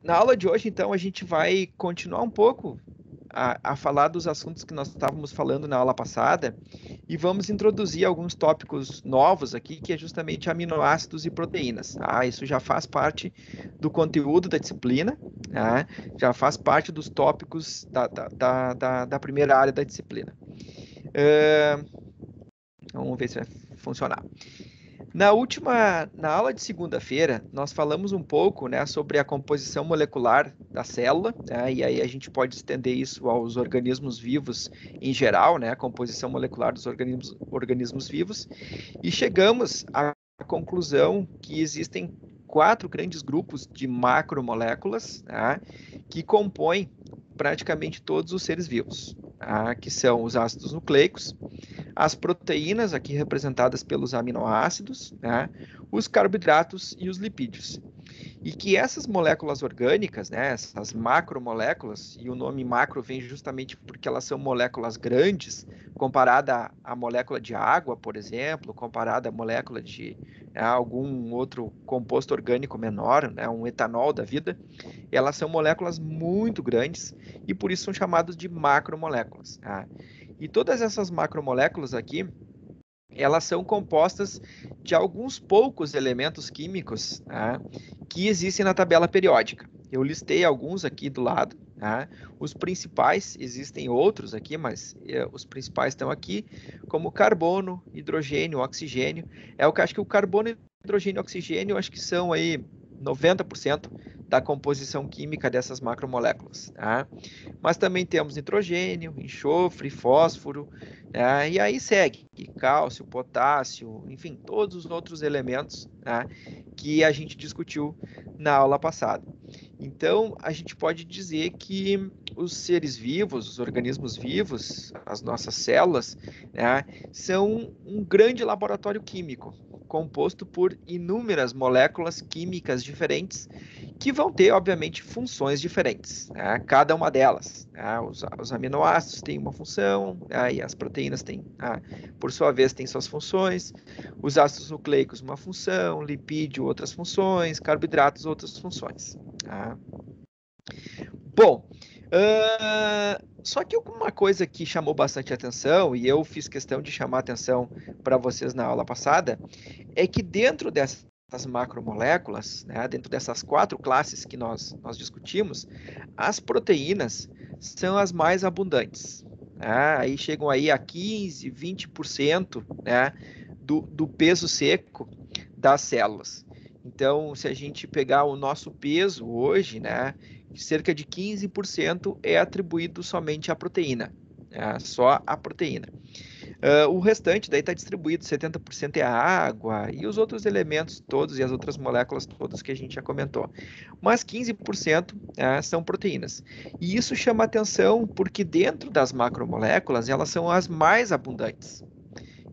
Na aula de hoje, então, a gente vai continuar um pouco a falar dos assuntos que nós estávamos falando na aula passada e vamos introduzir alguns tópicos novos aqui, que é justamente aminoácidos e proteínas. Tá? Isso já faz parte do conteúdo da disciplina, tá? Já faz parte dos tópicos da primeira área da disciplina. Vamos ver se vai funcionar. Na aula de segunda-feira, nós falamos um pouco, né, sobre a composição molecular da célula, né, e aí a gente pode estender isso aos organismos vivos em geral, né, a composição molecular dos organismos vivos, e chegamos à conclusão que existem 4 grandes grupos de macromoléculas, né, que compõem praticamente todos os seres vivos, tá, que são os ácidos nucleicos, as proteínas, aqui representadas pelos aminoácidos, né, os carboidratos e os lipídios. E que essas moléculas orgânicas, né, essas macromoléculas, e o nome macro vem justamente porque elas são moléculas grandes, comparada à molécula de água, por exemplo, comparada à molécula de algum outro composto orgânico menor, né, um etanol da vida, elas são moléculas muito grandes e por isso são chamadas de macromoléculas. Tá? E todas essas macromoléculas aqui, elas são compostas de alguns poucos elementos químicos, tá, que existem na tabela periódica. Eu listei alguns aqui do lado, tá? Os principais, existem outros aqui, mas os principais estão aqui, como carbono, hidrogênio, oxigênio. O que acho que o carbono, hidrogênio e oxigênio, acho que são aí 90% da composição química dessas macromoléculas. Tá? Mas também temos nitrogênio, enxofre, fósforo, e aí segue cálcio, potássio, enfim, todos os outros elementos, que a gente discutiu na aula passada. Então, a gente pode dizer que os seres vivos, os organismos vivos, as nossas células, são um grande laboratório químico, composto por inúmeras moléculas químicas diferentes, que vão ter, obviamente, funções diferentes, cada uma delas. Os aminoácidos têm uma função, e as proteínas têm, por sua vez, têm suas funções, os ácidos nucleicos uma função, lipídio outras funções, carboidratos outras funções. Bom, só que uma coisa que chamou bastante atenção, e eu fiz questão de chamar atenção para vocês na aula passada, é que dentro dessas macromoléculas, dentro dessas 4 classes que nós discutimos, as proteínas são as mais abundantes. Aí chegam aí a 15, 20%, do peso seco das células. Então, se a gente pegar o nosso peso hoje, cerca de 15% é atribuído somente à proteína, só à proteína. O restante daí está distribuído, 70% é a água e os outros elementos todos e as outras moléculas todas que a gente já comentou. Mas 15% são proteínas. E isso chama atenção porque dentro das macromoléculas elas são as mais abundantes.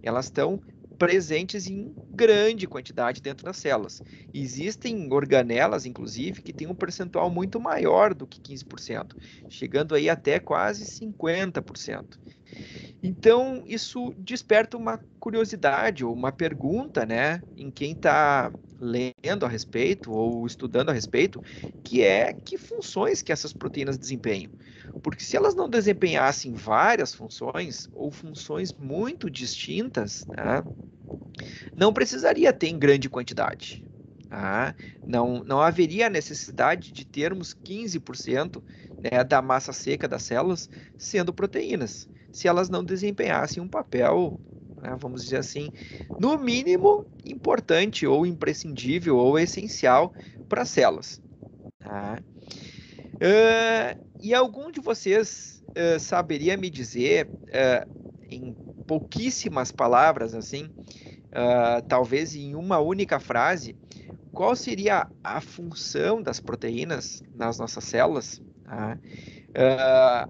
Elas estão presentes em grande quantidade dentro das células. Existem organelas, inclusive, que têm um percentual muito maior do que 15%, chegando aí até quase 50%. Então, isso desperta uma curiosidade ou uma pergunta, em quem está lendo a respeito ou estudando a respeito, que é que funções que essas proteínas desempenham. Porque se elas não desempenhassem várias funções ou funções muito distintas, não precisaria ter em grande quantidade. Não haveria necessidade de termos 15% da massa seca das células sendo proteínas, se elas não desempenhassem um papel, vamos dizer assim, no mínimo importante ou imprescindível ou essencial para as células. E algum de vocês saberia me dizer, em pouquíssimas palavras, assim, talvez em uma única frase, qual seria a função das proteínas nas nossas células?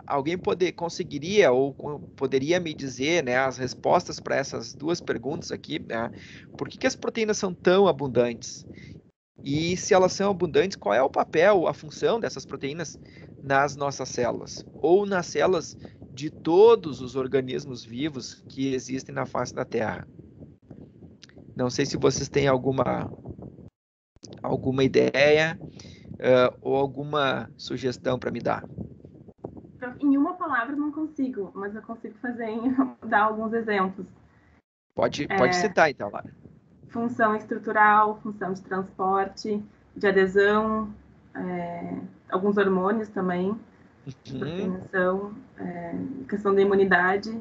Alguém conseguiria ou poderia me dizer, as respostas para essas 2 perguntas aqui? Por que as proteínas são tão abundantes? E se elas são abundantes, qual é o papel, a função dessas proteínas nas nossas células? Ou nas células de todos os organismos vivos que existem na face da Terra? Não sei se vocês têm alguma ideia, ou alguma sugestão para me dar? Em uma palavra não consigo, mas eu consigo dar alguns exemplos. Pode citar, então, Lara. Função estrutural, função de transporte, de adesão, alguns hormônios também, de Uhum. proteinação, questão da imunidade,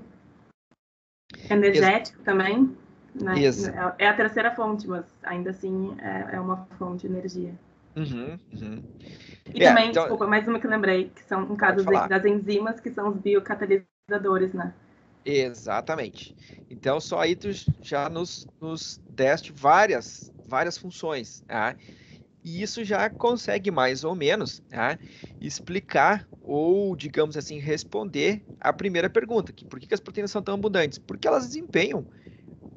Ex energético também, né? ex É a terceira fonte, mas ainda assim é uma fonte de energia. uhum, uhum. E também, Então, desculpa, mais uma que eu lembrei, que são, no pode caso falar. das enzimas, que são os biocatalisadores, né? Exatamente. Então, só aí tu já nos deste várias funções, tá? E isso já consegue mais ou menos, tá, explicar ou, digamos assim, responder a primeira pergunta, que por que as proteínas são tão abundantes? Porque elas desempenham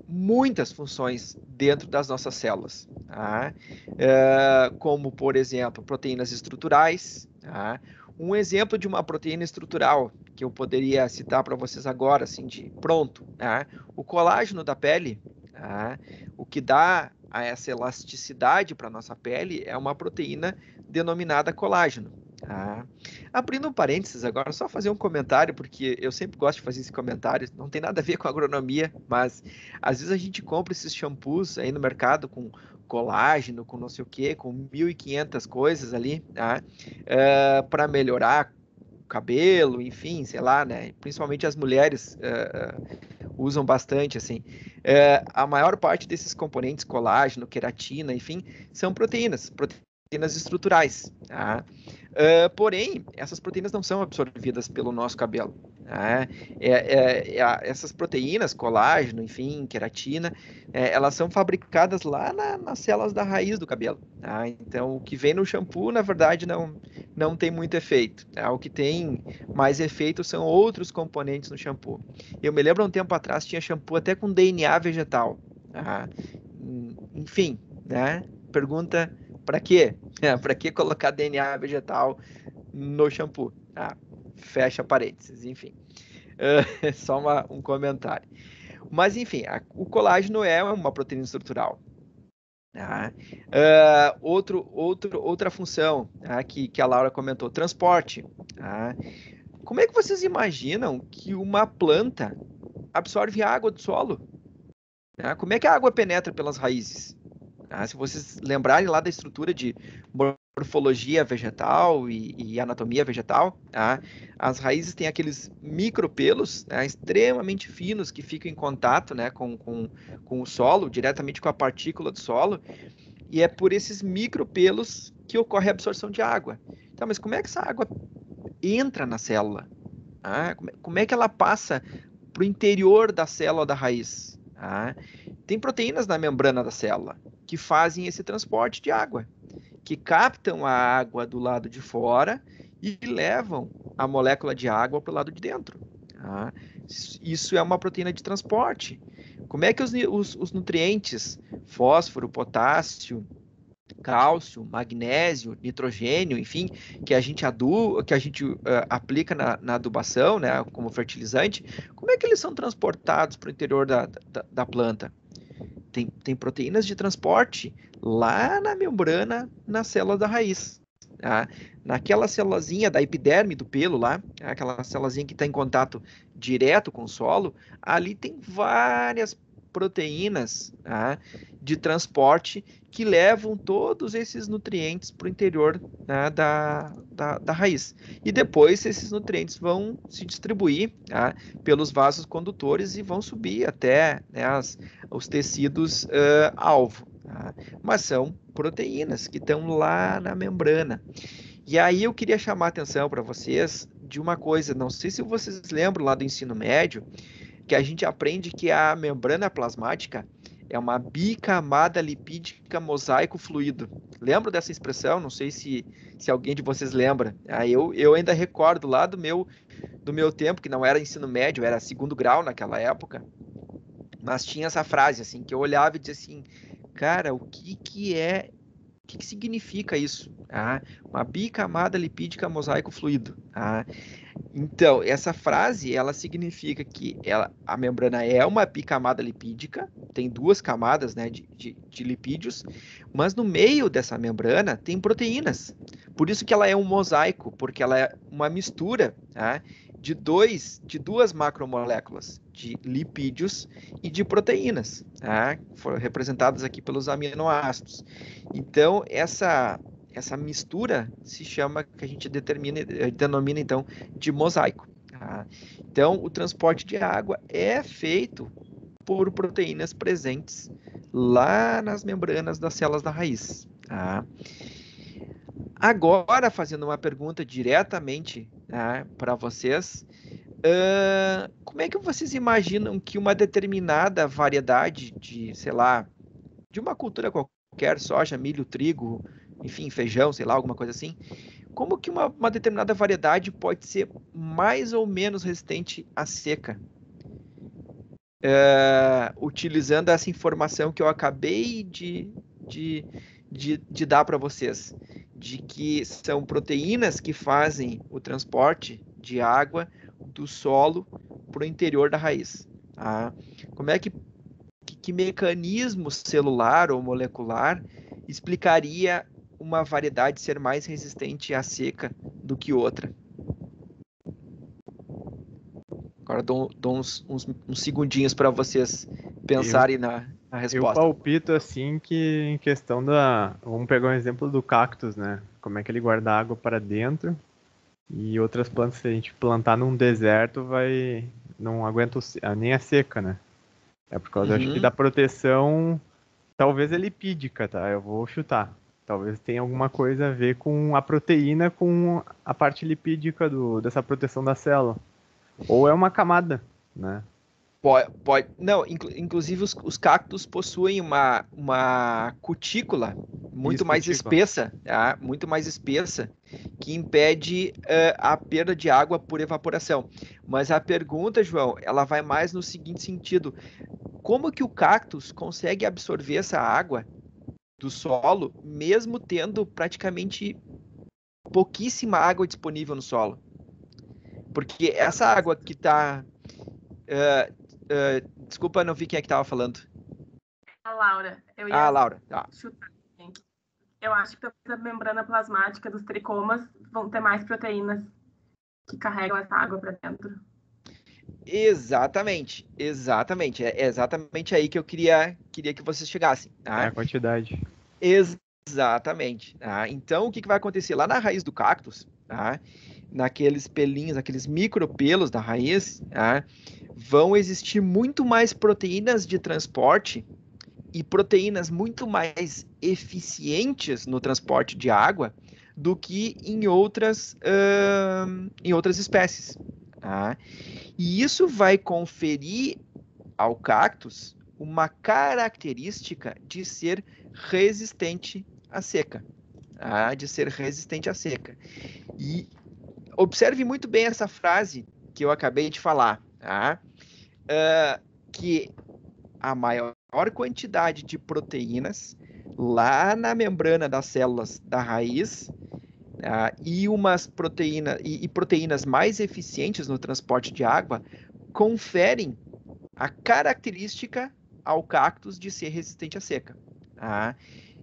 muitas funções dentro das nossas células, tá? Como, por exemplo, proteínas estruturais. Tá? Um exemplo de uma proteína estrutural que eu poderia citar para vocês agora, assim, de pronto, tá? O colágeno da pele, tá? O que dá a essa elasticidade para a nossa pele é uma proteína denominada colágeno. Tá? Abrindo um parênteses agora, só fazer um comentário, porque eu sempre gosto de fazer esse comentário, não tem nada a ver com agronomia, mas às vezes a gente compra esses shampoos aí no mercado com colágeno, com não sei o que, com 1.500 coisas ali, tá? Para melhorar o cabelo, enfim, sei lá, né? Principalmente as mulheres usam bastante, assim. A maior parte desses componentes, colágeno, queratina, enfim, são proteínas estruturais, tá? Porém, essas proteínas não são absorvidas pelo nosso cabelo. Tá? Essas proteínas, colágeno, enfim, queratina, elas são fabricadas lá nas células da raiz do cabelo. Tá? Então, o que vem no shampoo, na verdade, não tem muito efeito. Tá? O que tem mais efeito são outros componentes no shampoo. Eu me lembro um tempo atrás tinha shampoo até com DNA vegetal. Tá? Enfim, né? Pergunta para quê? Para que colocar DNA vegetal no shampoo? Fecha parênteses, enfim. Só um comentário. Mas, enfim, o colágeno é uma proteína estrutural. Tá? Outra função, tá? Que a Laura comentou, transporte. Tá? Como é que vocês imaginam que uma planta absorve água do solo? Tá? Como é que a água penetra pelas raízes? Tá? Se vocês lembrarem lá da estrutura de morfologia vegetal e anatomia vegetal, tá? As raízes têm aqueles micropelos, né, extremamente finos que ficam em contato, né, com o solo, diretamente com a partícula do solo, e é por esses micropelos que ocorre a absorção de água. Então, mas como é que essa água entra na célula? Como é que ela passa para o interior da célula da raiz? Tem proteínas na membrana da célula que fazem esse transporte de água, que captam a água do lado de fora e levam a molécula de água para o lado de dentro. Tá? Isso é uma proteína de transporte. Como é que os nutrientes, fósforo, potássio, cálcio, magnésio, nitrogênio, enfim, que a gente aplica na adubação, né, como fertilizante, como é que eles são transportados para o interior da planta? Tem proteínas de transporte lá na membrana, na célula da raiz. Tá? Naquela célulazinha da epiderme do pelo lá, aquela célulazinha que está em contato direto com o solo, ali tem várias proteínas, tá, de transporte que levam todos esses nutrientes para o interior, né, da raiz. E depois esses nutrientes vão se distribuir, tá, pelos vasos condutores e vão subir até, né, os tecidos alvo. Tá? Mas são proteínas que estão lá na membrana. E aí eu queria chamar a atenção para vocês de uma coisa, não sei se vocês lembram lá do ensino médio, que a gente aprende que a membrana plasmática é uma bicamada lipídica mosaico fluido. Lembro dessa expressão? Não sei se alguém de vocês lembra. Eu ainda recordo lá do meu tempo, que não era ensino médio, era segundo grau naquela época, mas tinha essa frase, assim, que eu olhava e dizia assim, cara, o que é que significa isso? Uma bicamada lipídica mosaico fluido. Então, essa frase, ela significa que a membrana é uma bicamada lipídica, tem duas camadas, né, de lipídios, mas no meio dessa membrana tem proteínas. Por isso que ela é um mosaico, porque ela é uma mistura, de duas macromoléculas, de lipídios e de proteínas, foram representadas aqui pelos aminoácidos. Então, essa mistura se chama, que a gente denomina então de mosaico. Então, o transporte de água é feito por proteínas presentes lá nas membranas das células da raiz. Agora, fazendo uma pergunta diretamente para vocês, como é que vocês imaginam que uma determinada variedade de, sei lá, de uma cultura qualquer, soja, milho, trigo, enfim, feijão, sei lá, alguma coisa assim, como que uma determinada variedade pode ser mais ou menos resistente à seca? Utilizando essa informação que eu acabei de dar para vocês, de que são proteínas que fazem o transporte de água do solo para o interior da raiz. Como é que mecanismo celular ou molecular explicaria uma variedade ser mais resistente à seca do que outra? Agora dou uns segundinhos para vocês pensarem na Eu resposta. palpito assim que em questão vamos pegar um exemplo do cactus, né? Como é que ele guarda água para dentro e outras plantas, se a gente plantar num deserto, não aguenta nem a seca, né? É por causa, acho que da proteção, talvez é lipídica, tá? Eu vou chutar. Talvez tenha alguma coisa a ver com a proteína, com a parte lipídica dessa proteção da célula. Ou é uma camada, né? Pode. Não, inclusive os cactos possuem uma cutícula muito mais espessa, muito mais espessa, que impede a perda de água por evaporação. Mas a pergunta, João, ela vai mais no seguinte sentido: como que o cactus consegue absorver essa água do solo, mesmo tendo praticamente pouquíssima água disponível no solo? Porque essa água que está desculpa, não vi quem é que estava falando. A Laura. Eu ia Laura. Tá. chutar. Eu acho que a membrana plasmática dos tricomas vão ter mais proteínas que carregam essa água para dentro. Exatamente. É exatamente aí que eu queria que vocês chegassem. É a quantidade. Exatamente. Então, o que vai acontecer lá na raiz do cactus, naqueles pelinhos, aqueles micropelos da raiz, vão existir muito mais proteínas de transporte e proteínas muito mais eficientes no transporte de água do que em outras espécies. E isso vai conferir ao cactus uma característica de ser resistente à seca. E observe muito bem essa frase que eu acabei de falar, que a maior quantidade de proteínas lá na membrana das células da raiz e proteínas mais eficientes no transporte de água conferem a característica ao cactus de ser resistente à seca.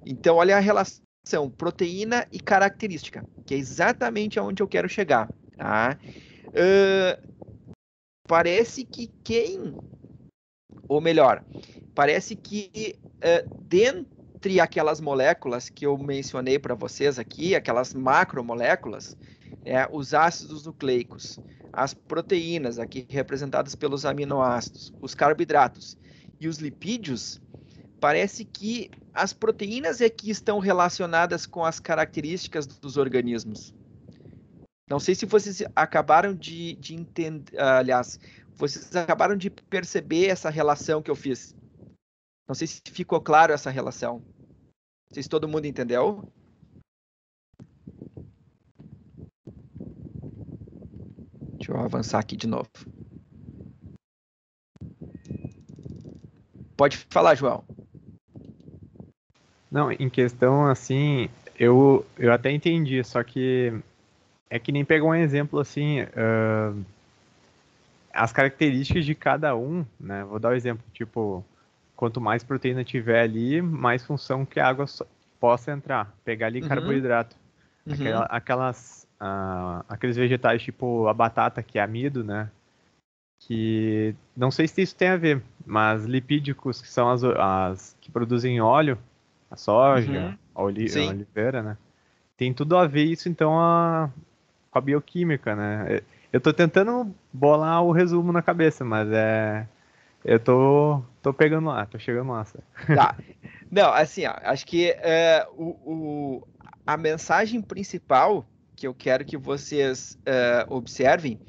Então, olha a relação proteína e característica, que é exatamente aonde eu quero chegar. Parece que parece que dentre aquelas moléculas que eu mencionei para vocês aqui, aquelas macromoléculas, os ácidos nucleicos, as proteínas, aqui representadas pelos aminoácidos, os carboidratos e os lipídios, parece que as proteínas é que estão relacionadas com as características dos organismos. Não sei se vocês acabaram de entender, aliás, vocês acabaram de perceber essa relação que eu fiz. Não sei se ficou claro essa relação. Não sei se todo mundo entendeu. Deixa eu avançar aqui de novo. Pode falar, João. Não, em questão, assim, eu até entendi, só que é que nem pegar um exemplo, assim, as características de cada um, né? Vou dar um exemplo, tipo, quanto mais proteína tiver ali, mais função que a água possa entrar. Pegar ali Uhum, carboidrato. uhum, Aqueles vegetais, tipo a batata, que é amido, né? Que não sei se isso tem a ver, mas lipídicos, que são as que produzem óleo, a soja, uhum. a Sim. oliveira, né? Tem tudo a ver isso, então, com a bioquímica, né? Eu tô tentando bolar o resumo na cabeça, mas eu tô pegando lá, tô chegando lá, sabe? Tá. Não, assim, ó, acho que a mensagem principal que eu quero que vocês observem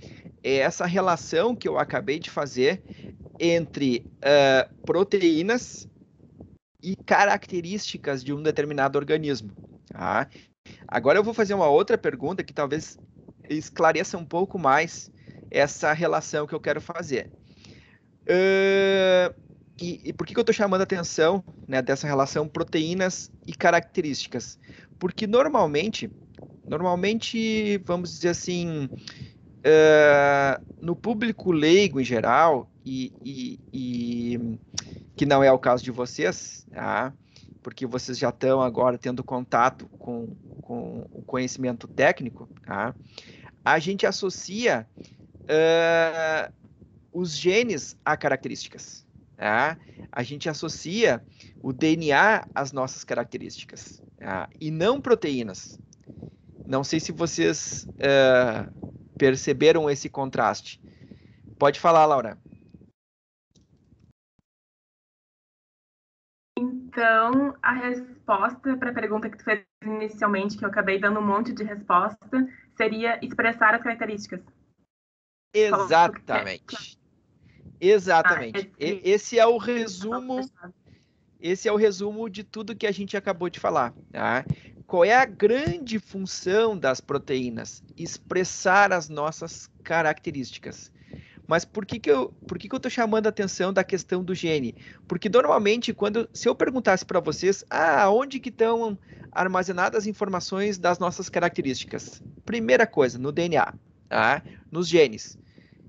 é essa relação que eu acabei de fazer entre proteínas e características de um determinado organismo. Tá? Agora eu vou fazer uma outra pergunta que talvez esclareça um pouco mais essa relação que eu quero fazer. E por que eu estou chamando a atenção, né, dessa relação proteínas e características? Porque normalmente, vamos dizer assim, no público leigo em geral, e que não é o caso de vocês, tá? Porque vocês já estão agora tendo contato com o conhecimento técnico, tá? A gente associa os genes a características. Tá? A gente associa o DNA às nossas características, tá? E não proteínas. Não sei se vocês perceberam esse contraste. Pode falar, Laura. Então, a resposta para a pergunta que tu fez inicialmente, que eu acabei dando um monte de resposta, seria expressar as características. Falou Exatamente. Exatamente. Esse é o resumo. Esse é o resumo de tudo que a gente acabou de falar. Tá? Qual é a grande função das proteínas? Expressar as nossas características. Mas por que eu estou chamando a atenção da questão do gene? Porque normalmente, se eu perguntasse para vocês, onde que estão armazenadas as informações das nossas características? Primeira coisa, no DNA, tá? Nos genes.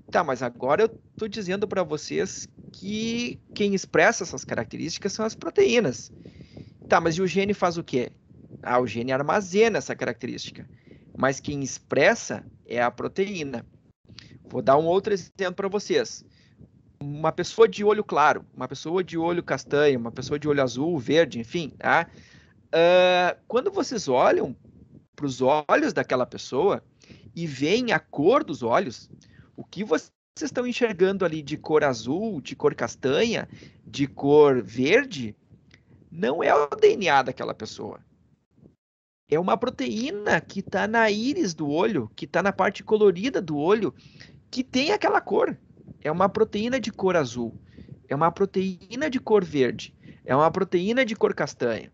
Tá, mas agora eu estou dizendo para vocês que quem expressa essas características são as proteínas. Tá, mas e o gene faz o quê? O gene armazena essa característica. Mas quem expressa é a proteína. Vou dar um outro exemplo para vocês. Uma pessoa de olho claro, uma pessoa de olho castanho, uma pessoa de olho azul, verde, enfim, tá? Quando vocês olham para os olhos daquela pessoa e veem a cor dos olhos, o que vocês estão enxergando ali de cor azul, de cor castanha, de cor verde, não é o DNA daquela pessoa. É uma proteína que está na íris do olho, que está na parte colorida do olho, que tem aquela cor. É uma proteína de cor azul, é uma proteína de cor verde, é uma proteína de cor castanha.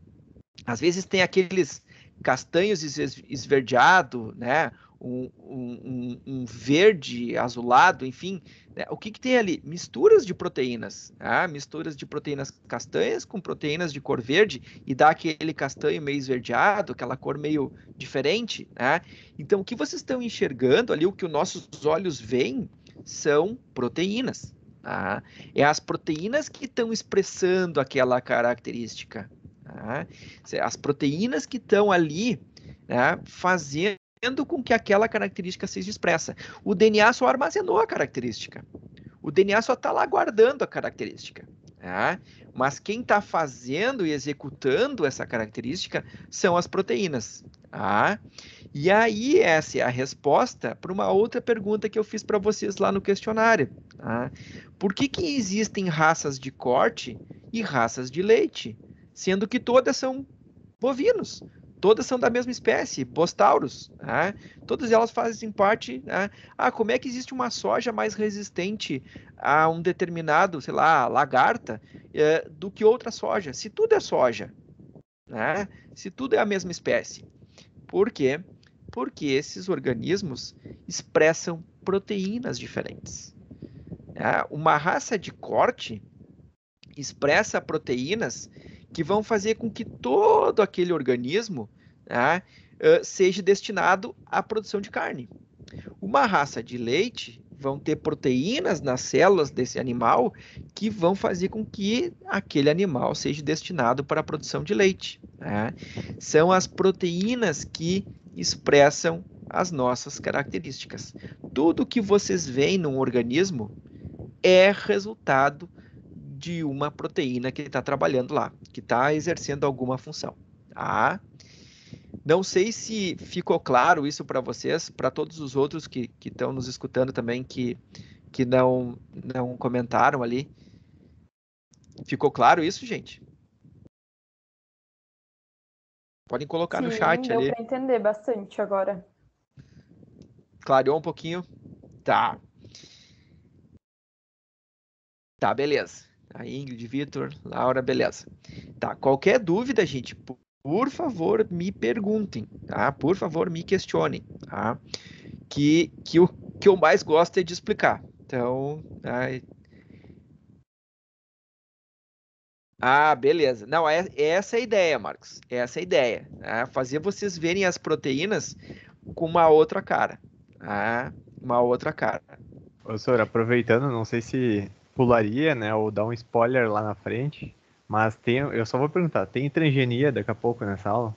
Às vezes tem aqueles castanhos esverdeado, né? Um verde azulado, enfim. Né? O que tem ali? Misturas de proteínas. Tá? Misturas de proteínas castanhas com proteínas de cor verde e dá aquele castanho meio esverdeado, aquela cor meio diferente. Né? Então, o que vocês estão enxergando ali, o que os nossos olhos veem, são proteínas. Tá? É as proteínas que estão expressando aquela característica. Tá? As proteínas que estão ali, né, fazendo com que aquela característica seja expressa. O DNA só armazenou a característica. O DNA só está lá guardando a característica. Tá? Mas quem está fazendo e executando essa característica são as proteínas. Tá? E aí, essa é a resposta para uma outra pergunta que eu fiz para vocês lá no questionário. Tá? Por que existem raças de corte e raças de leite? Sendo que todas são bovinos, todas são da mesma espécie, Bostauros, né? Todas elas fazem parte. Né? Como é que existe uma soja mais resistente a um determinado, sei lá, lagarta, do que outra soja? Se tudo é soja, né? Se tudo é a mesma espécie. Por quê? Porque esses organismos expressam proteínas diferentes. Uma raça de corte expressa proteínas que vão fazer com que todo aquele organismo, né, seja destinado à produção de carne. Uma raça de leite vão ter proteínas nas células desse animal que vão fazer com que aquele animal seja destinado para a produção de leite, né? São as proteínas que expressam as nossas características. Tudo que vocês veem num organismo é resultado de uma proteína que está trabalhando lá, que está exercendo alguma função. Tá? Não sei se ficou claro isso para vocês, para todos os outros que estão nos escutando também, que não comentaram ali. Ficou claro isso, gente? Podem colocar no chat deu ali. para entender bastante agora. Clareou um pouquinho? Tá. Tá, beleza. A Ingrid, Vitor, Laura, beleza. Tá, qualquer dúvida, gente, por favor, me perguntem, tá? Por favor, me questionem, tá? Que o que eu mais gosto é de explicar. Então, beleza. Não, essa é a ideia, Marcos. Essa é a ideia. Tá? Fazer vocês verem as proteínas com uma outra cara. Tá? Uma outra cara. Ô, senhor, aproveitando, não sei se pularia, né, ou dar um spoiler lá na frente, mas eu só vou perguntar, tem transgenia daqui a pouco nessa aula?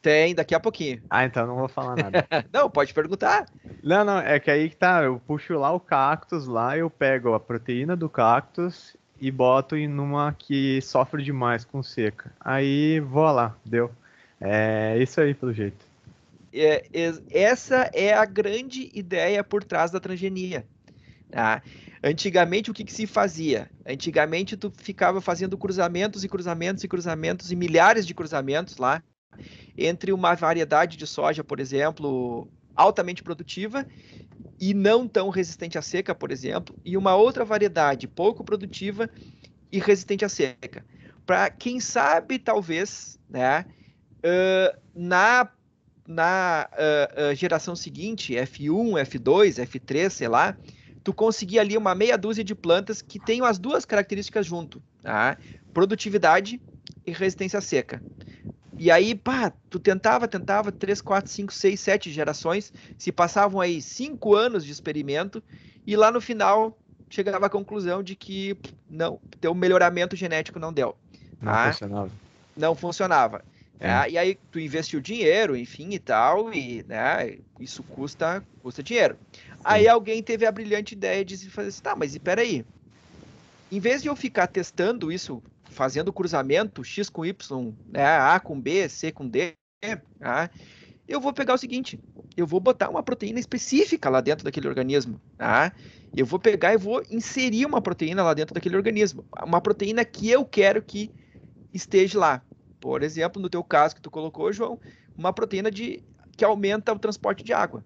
Tem, daqui a pouquinho. Ah, então não vou falar nada. Não, pode perguntar. Não, é que aí que tá, eu puxo lá o cactus lá, eu pego a proteína do cactus e boto em numa que sofre demais com seca. Aí vou lá, deu. É isso aí, pelo jeito. Essa é a grande ideia por trás da transgenia. Tá? Antigamente, o que se fazia? Antigamente, tu ficava fazendo cruzamentos e cruzamentos e cruzamentos e milhares de cruzamentos lá entre uma variedade de soja, por exemplo, altamente produtiva e não tão resistente à seca, por exemplo, e uma outra variedade pouco produtiva e resistente à seca. Para, quem sabe, talvez, né, na geração seguinte, F1, F2, F3, sei lá, tu conseguir ali uma meia dúzia de plantas que tenham as duas características junto, tá? Produtividade e resistência à seca. E aí, pá, tu tentava, 3, 4, 5, 6, 7 gerações, se passavam aí 5 anos de experimento, e lá no final chegava à conclusão de que não, teu melhoramento genético não deu. Não funcionava. Não funcionava. E aí tu investiu dinheiro, enfim, e tal, e né, isso custa dinheiro. Sim. Aí alguém teve a brilhante ideia de fazer assim, tá, mas espera aí. Em vez de eu ficar testando isso, fazendo cruzamento, X com Y, né, A com B, C com D, tá, eu vou pegar o seguinte, eu vou botar uma proteína específica lá dentro daquele organismo. Tá? Eu vou pegar e vou inserir uma proteína lá dentro daquele organismo. Uma proteína que eu quero que esteja lá. Por exemplo, no teu caso que tu colocou, João, uma proteína que aumenta o transporte de água.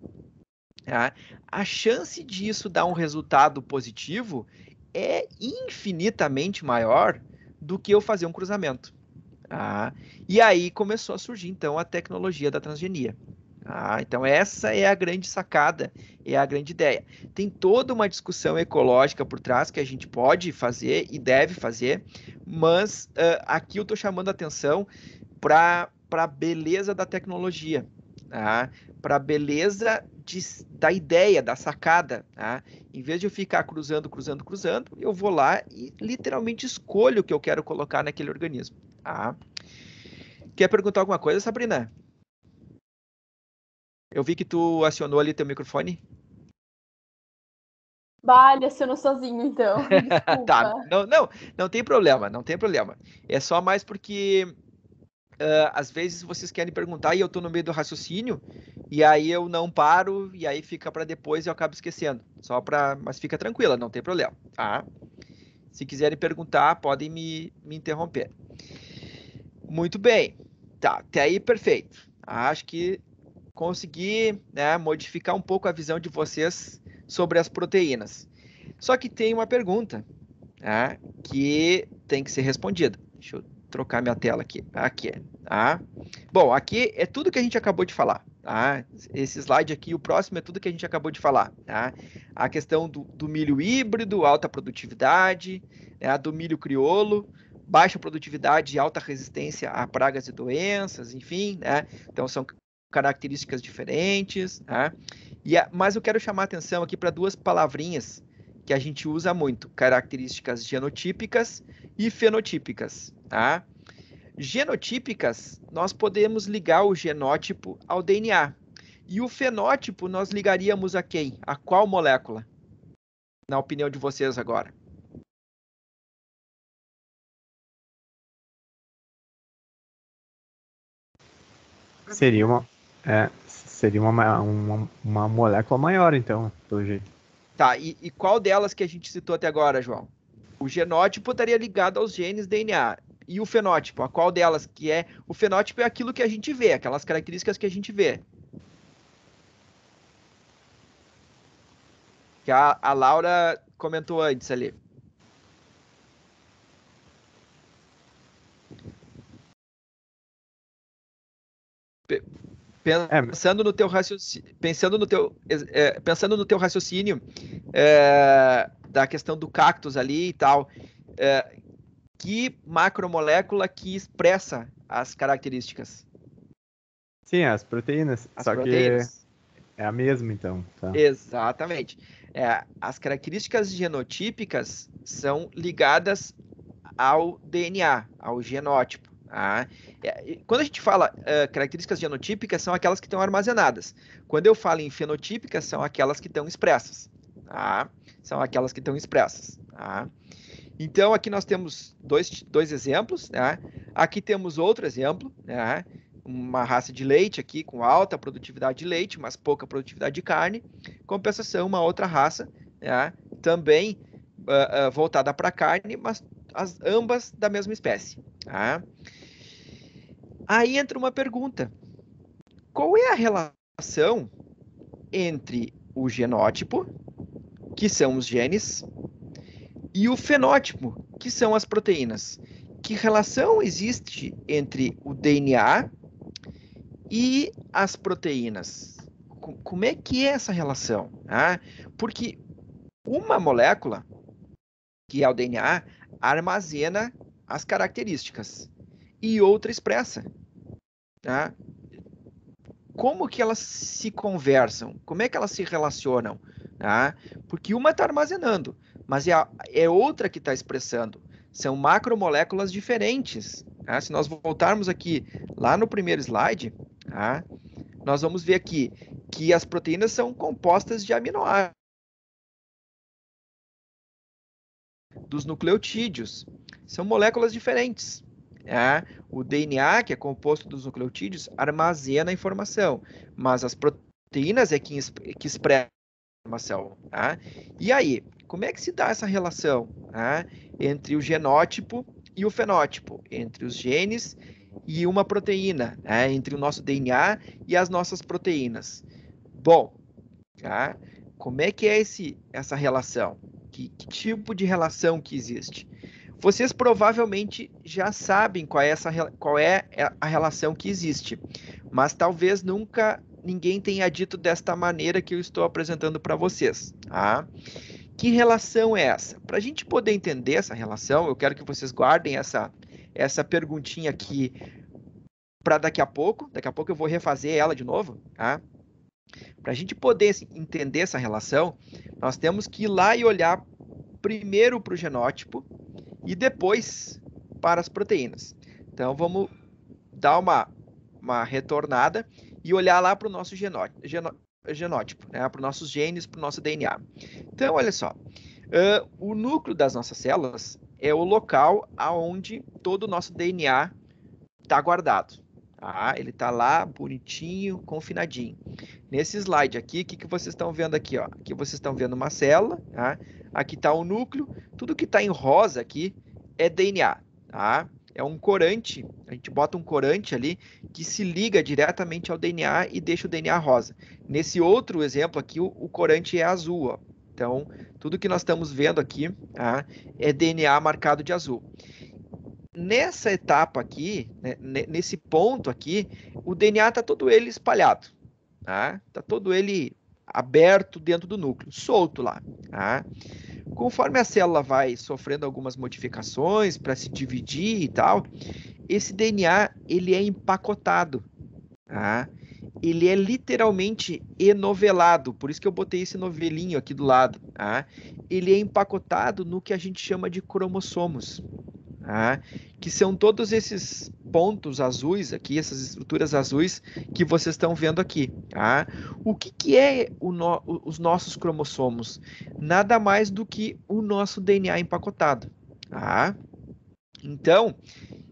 Tá? A chance disso dar um resultado positivo é infinitamente maior do que eu fazer um cruzamento. Tá? E aí começou a surgir, então, a tecnologia da transgenia. Então, essa é a grande sacada, é a grande ideia. Tem toda uma discussão ecológica por trás que a gente pode fazer e deve fazer, mas aqui eu estou chamando a atenção para a beleza da tecnologia, tá? Para a beleza da ideia, da sacada. Tá? Em vez de eu ficar cruzando, eu vou lá e literalmente escolho o que eu quero colocar naquele organismo. Tá? Quer perguntar alguma coisa, Sabrina? Eu vi que tu acionou ali teu microfone. Ele acionou sozinho, então. Desculpa. Tá, não tem problema, não tem problema. É só mais porque às vezes vocês querem perguntar e eu tô no meio do raciocínio e aí eu não paro e aí fica para depois e eu acabo esquecendo. Mas fica tranquila, não tem problema, tá? Se quiserem perguntar, podem me interromper. Muito bem. Tá, até aí perfeito. Acho que consegui, né, modificar um pouco a visão de vocês sobre as proteínas. Só que tem uma pergunta, né, que tem que ser respondida. Deixa eu trocar minha tela aqui. Aqui, tá? Bom, aqui é tudo que a gente acabou de falar. Tá? Esse slide aqui, o próximo é tudo que a gente acabou de falar. Tá? A questão do milho híbrido, alta produtividade, né, do milho crioulo, baixa produtividade e alta resistência a pragas e doenças, enfim, né? Então são características diferentes, né? Mas eu quero chamar a atenção aqui para duas palavrinhas que a gente usa muito, características genotípicas e fenotípicas, tá? Genotípicas, nós podemos ligar o genótipo ao DNA. E o fenótipo nós ligaríamos a quem? A qual molécula? Na opinião de vocês agora. Seria uma molécula maior, então, pelo jeito. Tá, e qual delas que a gente citou até agora, João? O genótipo estaria ligado aos genes DNA. E o fenótipo? A qual delas que é? O fenótipo é aquilo que a gente vê, aquelas características que a gente vê. Que a Laura comentou antes ali. Pensando no teu raciocínio, pensando no teu raciocínio da questão do cactus ali e tal, que macromolécula que expressa as características? Sim, as proteínas. Só proteínas. Que é a mesma, então. Tá. Exatamente. As características genotípicas são ligadas ao DNA, ao genótipo. Tá? Quando a gente fala características genotípicas, são aquelas que estão armazenadas. Quando eu falo em fenotípicas, são aquelas que estão expressas. Tá? São aquelas que estão expressas. Tá? Então, aqui nós temos dois exemplos. Né? Aqui temos outro exemplo, né? Uma raça de leite aqui com alta produtividade de leite, mas pouca produtividade de carne. Compensação, uma outra raça, né? Também voltada para carne, mas ambas da mesma espécie. Tá? Aí entra uma pergunta. Qual é a relação entre o genótipo, que são os genes, e o fenótipo, que são as proteínas? Que relação existe entre o DNA e as proteínas? Como é que é essa relação? Ah, porque uma molécula, que é o DNA, armazena as características e outra expressa. Tá? Como que elas se conversam? Como é que elas se relacionam? Tá? Porque uma está armazenando, mas é outra que está expressando. São macromoléculas diferentes. Tá? Se nós voltarmos aqui lá no primeiro slide, tá? Nós vamos ver aqui que as proteínas são compostas de aminoácidos dos nucleotídeos. São moléculas diferentes. Tá? O DNA, que é composto dos nucleotídeos, armazena a informação, mas as proteínas é que expressam a informação. Tá? E aí, como é que se dá essa relação, tá? Entre o genótipo e o fenótipo, entre os genes e uma proteína, tá? Entre o nosso DNA e as nossas proteínas? Bom, tá? Como é que é essa relação? Que tipo de relação que existe? Vocês provavelmente já sabem qual é a relação que existe, mas talvez nunca ninguém tenha dito desta maneira que eu estou apresentando para vocês. Tá? Que relação é essa? Para a gente poder entender essa relação, eu quero que vocês guardem essa perguntinha aqui para daqui a pouco. Daqui a pouco eu vou refazer ela de novo. Tá? Para a gente poder entender essa relação, nós temos que ir lá e olhar primeiro para o genótipo e depois para as proteínas. Então, vamos dar uma retornada e olhar lá para o nosso genótipo, né? Para os nossos genes, para o nosso DNA. Então, olha só, o núcleo das nossas células é o local onde todo o nosso DNA está guardado. Tá? Ele está lá bonitinho, confinadinho. Nesse slide aqui, o que vocês estão vendo aqui? Ó? Aqui vocês estão vendo uma célula, tá? Aqui está o núcleo, tudo que está em rosa aqui é DNA. Tá? É um corante, a gente bota um corante ali que se liga diretamente ao DNA e deixa o DNA rosa. Nesse outro exemplo aqui, o corante é azul. Ó. Então, tudo que nós estamos vendo aqui, tá? É DNA marcado de azul. Nessa etapa aqui, né, nesse ponto aqui, o DNA está todo ele espalhado. Tá? Tá todo ele aberto dentro do núcleo, solto lá. Tá? Conforme a célula vai sofrendo algumas modificações para se dividir e tal, esse DNA ele é empacotado, tá? Ele é literalmente enovelado, por isso que eu botei esse novelinho aqui do lado, tá? Ele é empacotado no que a gente chama de cromossomos, tá? Que são todos esses pontos azuis aqui, essas estruturas azuis que vocês estão vendo aqui, tá? O que é os nossos cromossomos? Nada mais do que o nosso DNA empacotado, tá? Então,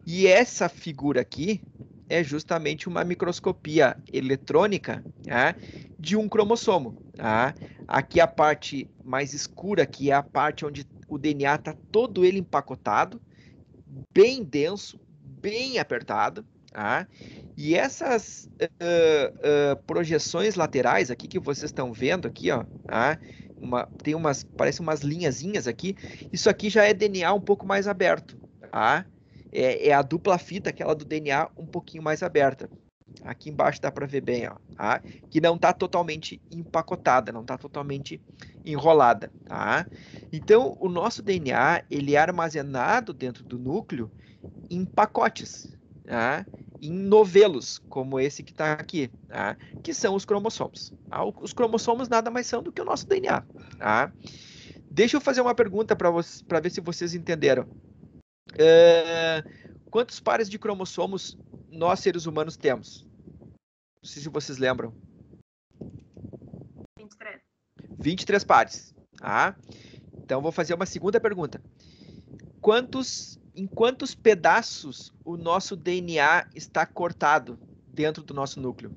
e essa figura aqui é justamente uma microscopia eletrônica, tá, de um cromossomo. Tá? Aqui a parte mais escura, que é a parte onde o DNA está todo ele empacotado, bem denso, bem apertado. Tá? E essas projeções laterais aqui que vocês estão vendo aqui, ó, tá? Tem umas, parece umas linhazinhas aqui. Isso aqui já é DNA um pouco mais aberto. Tá? É a dupla fita, aquela do DNA um pouquinho mais aberta. Aqui embaixo dá para ver bem, ó, tá? Que não está totalmente empacotada, não está totalmente enrolada. Tá? Então, o nosso DNA ele é armazenado dentro do núcleo em pacotes, tá? Em novelos, como esse que está aqui, tá? Que são os cromossomos. Tá? Os cromossomos nada mais são do que o nosso DNA. Tá? Deixa eu fazer uma pergunta para ver se vocês entenderam. Quantos pares de cromossomos nós, seres humanos, temos? Não sei se vocês lembram. 23. 23 pares. Tá? Então, vou fazer uma segunda pergunta. Em quantos pedaços o nosso DNA está cortado dentro do nosso núcleo?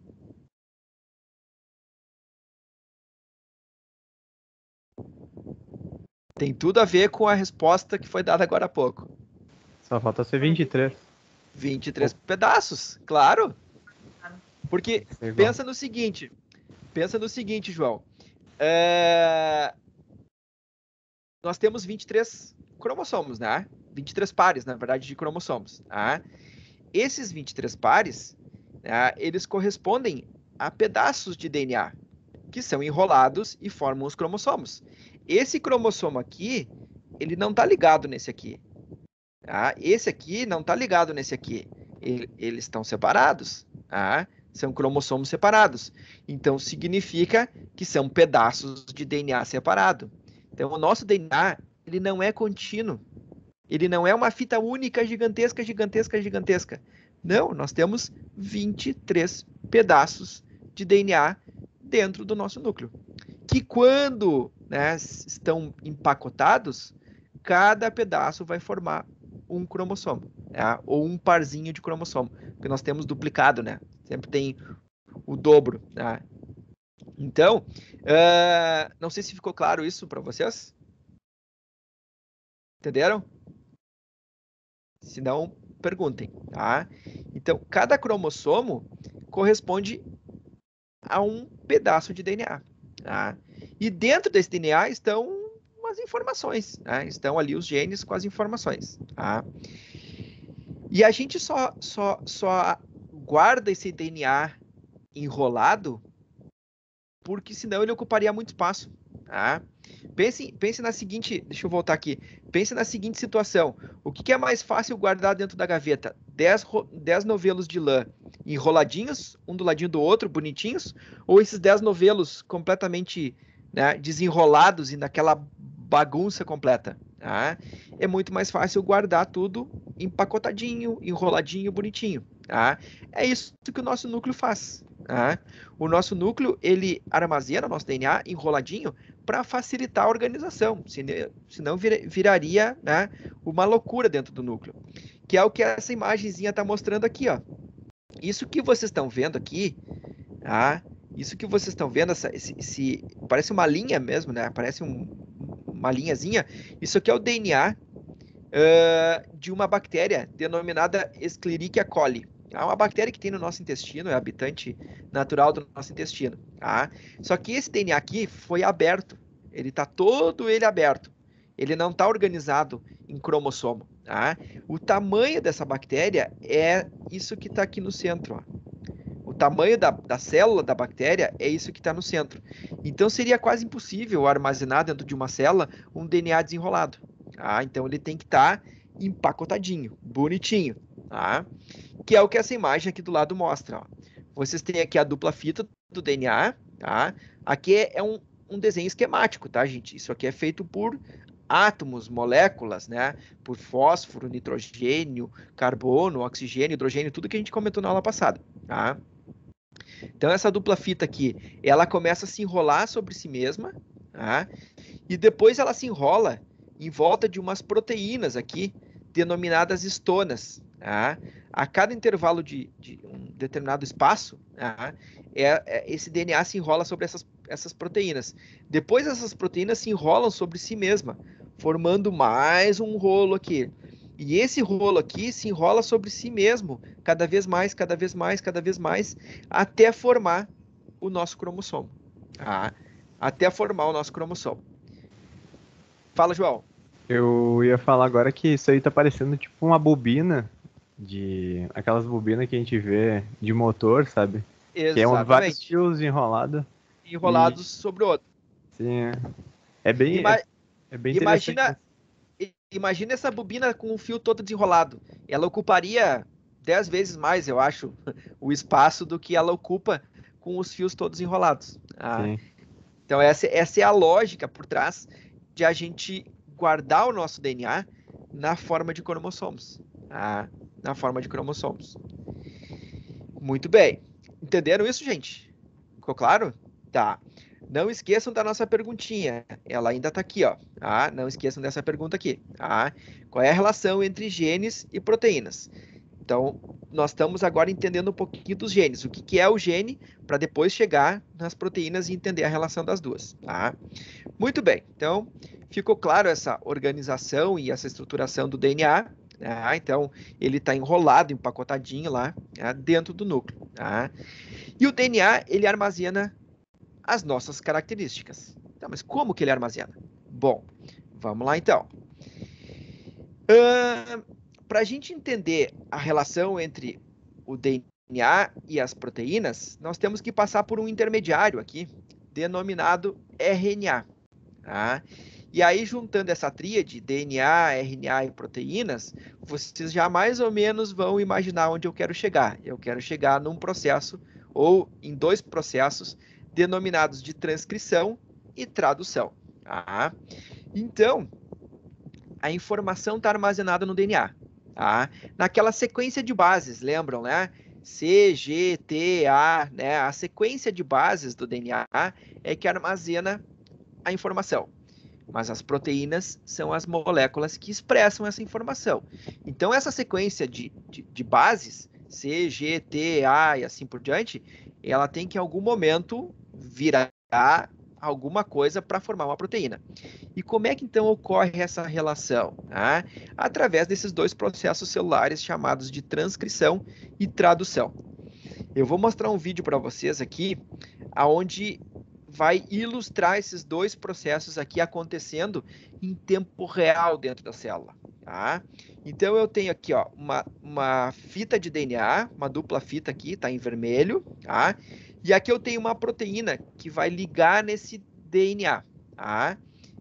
Tem tudo a ver com a resposta que foi dada agora há pouco. Só falta ser 23. 23 pedaços, claro. Porque pensa no seguinte, João. Nós temos 23 cromossomos, né? 23 pares, na verdade, de cromossomos. Tá? Esses 23 pares, né, eles correspondem a pedaços de DNA, que são enrolados e formam os cromossomos. Esse cromossomo aqui, ele não está ligado nesse aqui. Tá? Esse aqui não está ligado nesse aqui. Eles estão separados. Tá? São cromossomos separados. Então, significa que são pedaços de DNA separado. Então, o nosso DNA, ele não é contínuo. Ele não é uma fita única, gigantesca, gigantesca, gigantesca. Não, nós temos 23 pedaços de DNA dentro do nosso núcleo. Que quando, né, estão empacotados, cada pedaço vai formar um cromossomo, né? Ou um parzinho de cromossomo, porque nós temos duplicado, né? Sempre tem o dobro, né? Então, não sei se ficou claro isso para vocês. Entenderam? Se não, perguntem, tá? Então, cada cromossomo corresponde a um pedaço de DNA, tá? E dentro desse DNA estão as informações, né? Estão ali os genes com as informações, tá? E a gente só guarda esse DNA enrolado porque senão ele ocuparia muito espaço, tá? Pense na seguinte, deixa eu voltar aqui, pense na seguinte situação, o que é mais fácil guardar dentro da gaveta? 10 novelos de lã enroladinhos, um do ladinho do outro, bonitinhos, ou esses 10 novelos completamente, né, desenrolados e naquela bagunça completa? Tá? É muito mais fácil guardar tudo empacotadinho, enroladinho, bonitinho. Tá? É isso que o nosso núcleo faz. Tá? O nosso núcleo, ele armazena o nosso DNA enroladinho para facilitar a organização, senão viraria, né, uma loucura dentro do núcleo, que é o que essa imagenzinha está mostrando aqui, ó. Isso que vocês estão vendo aqui, tá? Isso que vocês estão vendo, parece uma linha mesmo, né? Parece uma linhazinha. Isso aqui é o DNA de uma bactéria denominada Escherichia coli. É uma bactéria que tem no nosso intestino, é habitante natural do nosso intestino. Tá? Só que esse DNA aqui foi aberto. Ele está todo ele aberto. Ele não está organizado em cromossomo. Tá? O tamanho dessa bactéria é isso que está aqui no centro. Ó. O tamanho da célula da bactéria é isso que está no centro. Então, seria quase impossível armazenar dentro de uma célula um DNA desenrolado. Tá? Então, ele tem que estar empacotadinho, bonitinho. Tá? Que é o que essa imagem aqui do lado mostra. Ó. Vocês têm aqui a dupla fita do DNA. Tá? Aqui é um desenho esquemático, tá, gente? Isso aqui é feito por átomos, moléculas, né? Por fósforo, nitrogênio, carbono, oxigênio, hidrogênio, tudo que a gente comentou na aula passada, tá? Então, essa dupla fita aqui, ela começa a se enrolar sobre si mesma, tá? E depois ela se enrola em volta de umas proteínas aqui, denominadas histonas, tá? A cada intervalo de um determinado espaço, tá? Esse DNA se enrola sobre essas proteínas. Depois, essas proteínas se enrolam sobre si mesma, formando mais um rolo aqui. E esse rolo aqui se enrola sobre si mesmo, cada vez mais, cada vez mais, cada vez mais, até formar o nosso cromossomo. Tá? Até formar o nosso cromossomo. Fala, João. Eu ia falar agora que isso aí tá parecendo tipo uma bobina, aquelas bobinas que a gente vê de motor, sabe? Que é vários Exatamente. fios enrolados. Enrolados sobre o outro. Sim, é bem interessante. Imagina essa bobina com o fio todo desenrolado. Ela ocuparia 10 vezes mais, eu acho, o espaço do que ela ocupa com os fios todos enrolados. Sim. Então, essa é a lógica por trás de a gente guardar o nosso DNA na forma de cromossomos. Na forma de cromossomos. Muito bem. Entenderam isso, gente? Ficou claro? Tá. Não esqueçam da nossa perguntinha. Ela ainda está aqui, ó. Tá? Não esqueçam dessa pergunta aqui. Tá? Qual é a relação entre genes e proteínas? Então, nós estamos agora entendendo um pouquinho dos genes. O que é o gene, para depois chegar nas proteínas e entender a relação das duas. Tá? Muito bem. Então, ficou claro essa organização e essa estruturação do DNA. Tá? Então, ele está enrolado, empacotadinho lá, tá? Dentro do núcleo. Tá? E o DNA, ele armazena as nossas características. Tá, mas como que ele armazena? Bom, vamos lá então. Para a gente entender a relação entre o DNA e as proteínas, nós temos que passar por um intermediário aqui, denominado RNA. Tá? E aí, juntando essa tríade, DNA, RNA e proteínas, vocês já mais ou menos vão imaginar onde eu quero chegar. Eu quero chegar num processo, ou em dois processos, denominados de transcrição e tradução. Tá? Então, a informação está armazenada no DNA. Tá? Naquela sequência de bases, lembram, né? C, G, T, A, né? A sequência de bases do DNA é que armazena a informação. Mas as proteínas são as moléculas que expressam essa informação. Então, essa sequência de bases, C, G, T, A e assim por diante, ela tem que em algum momento virar alguma coisa para formar uma proteína. E como é que então ocorre essa relação? Através desses dois processos celulares chamados de transcrição e tradução. Eu vou mostrar um vídeo para vocês aqui, onde vai ilustrar esses dois processos aqui acontecendo em tempo real dentro da célula. Tá? Então, eu tenho aqui ó, uma fita de DNA, uma dupla fita aqui, está em vermelho. Tá? E aqui eu tenho uma proteína que vai ligar nesse DNA. Tá?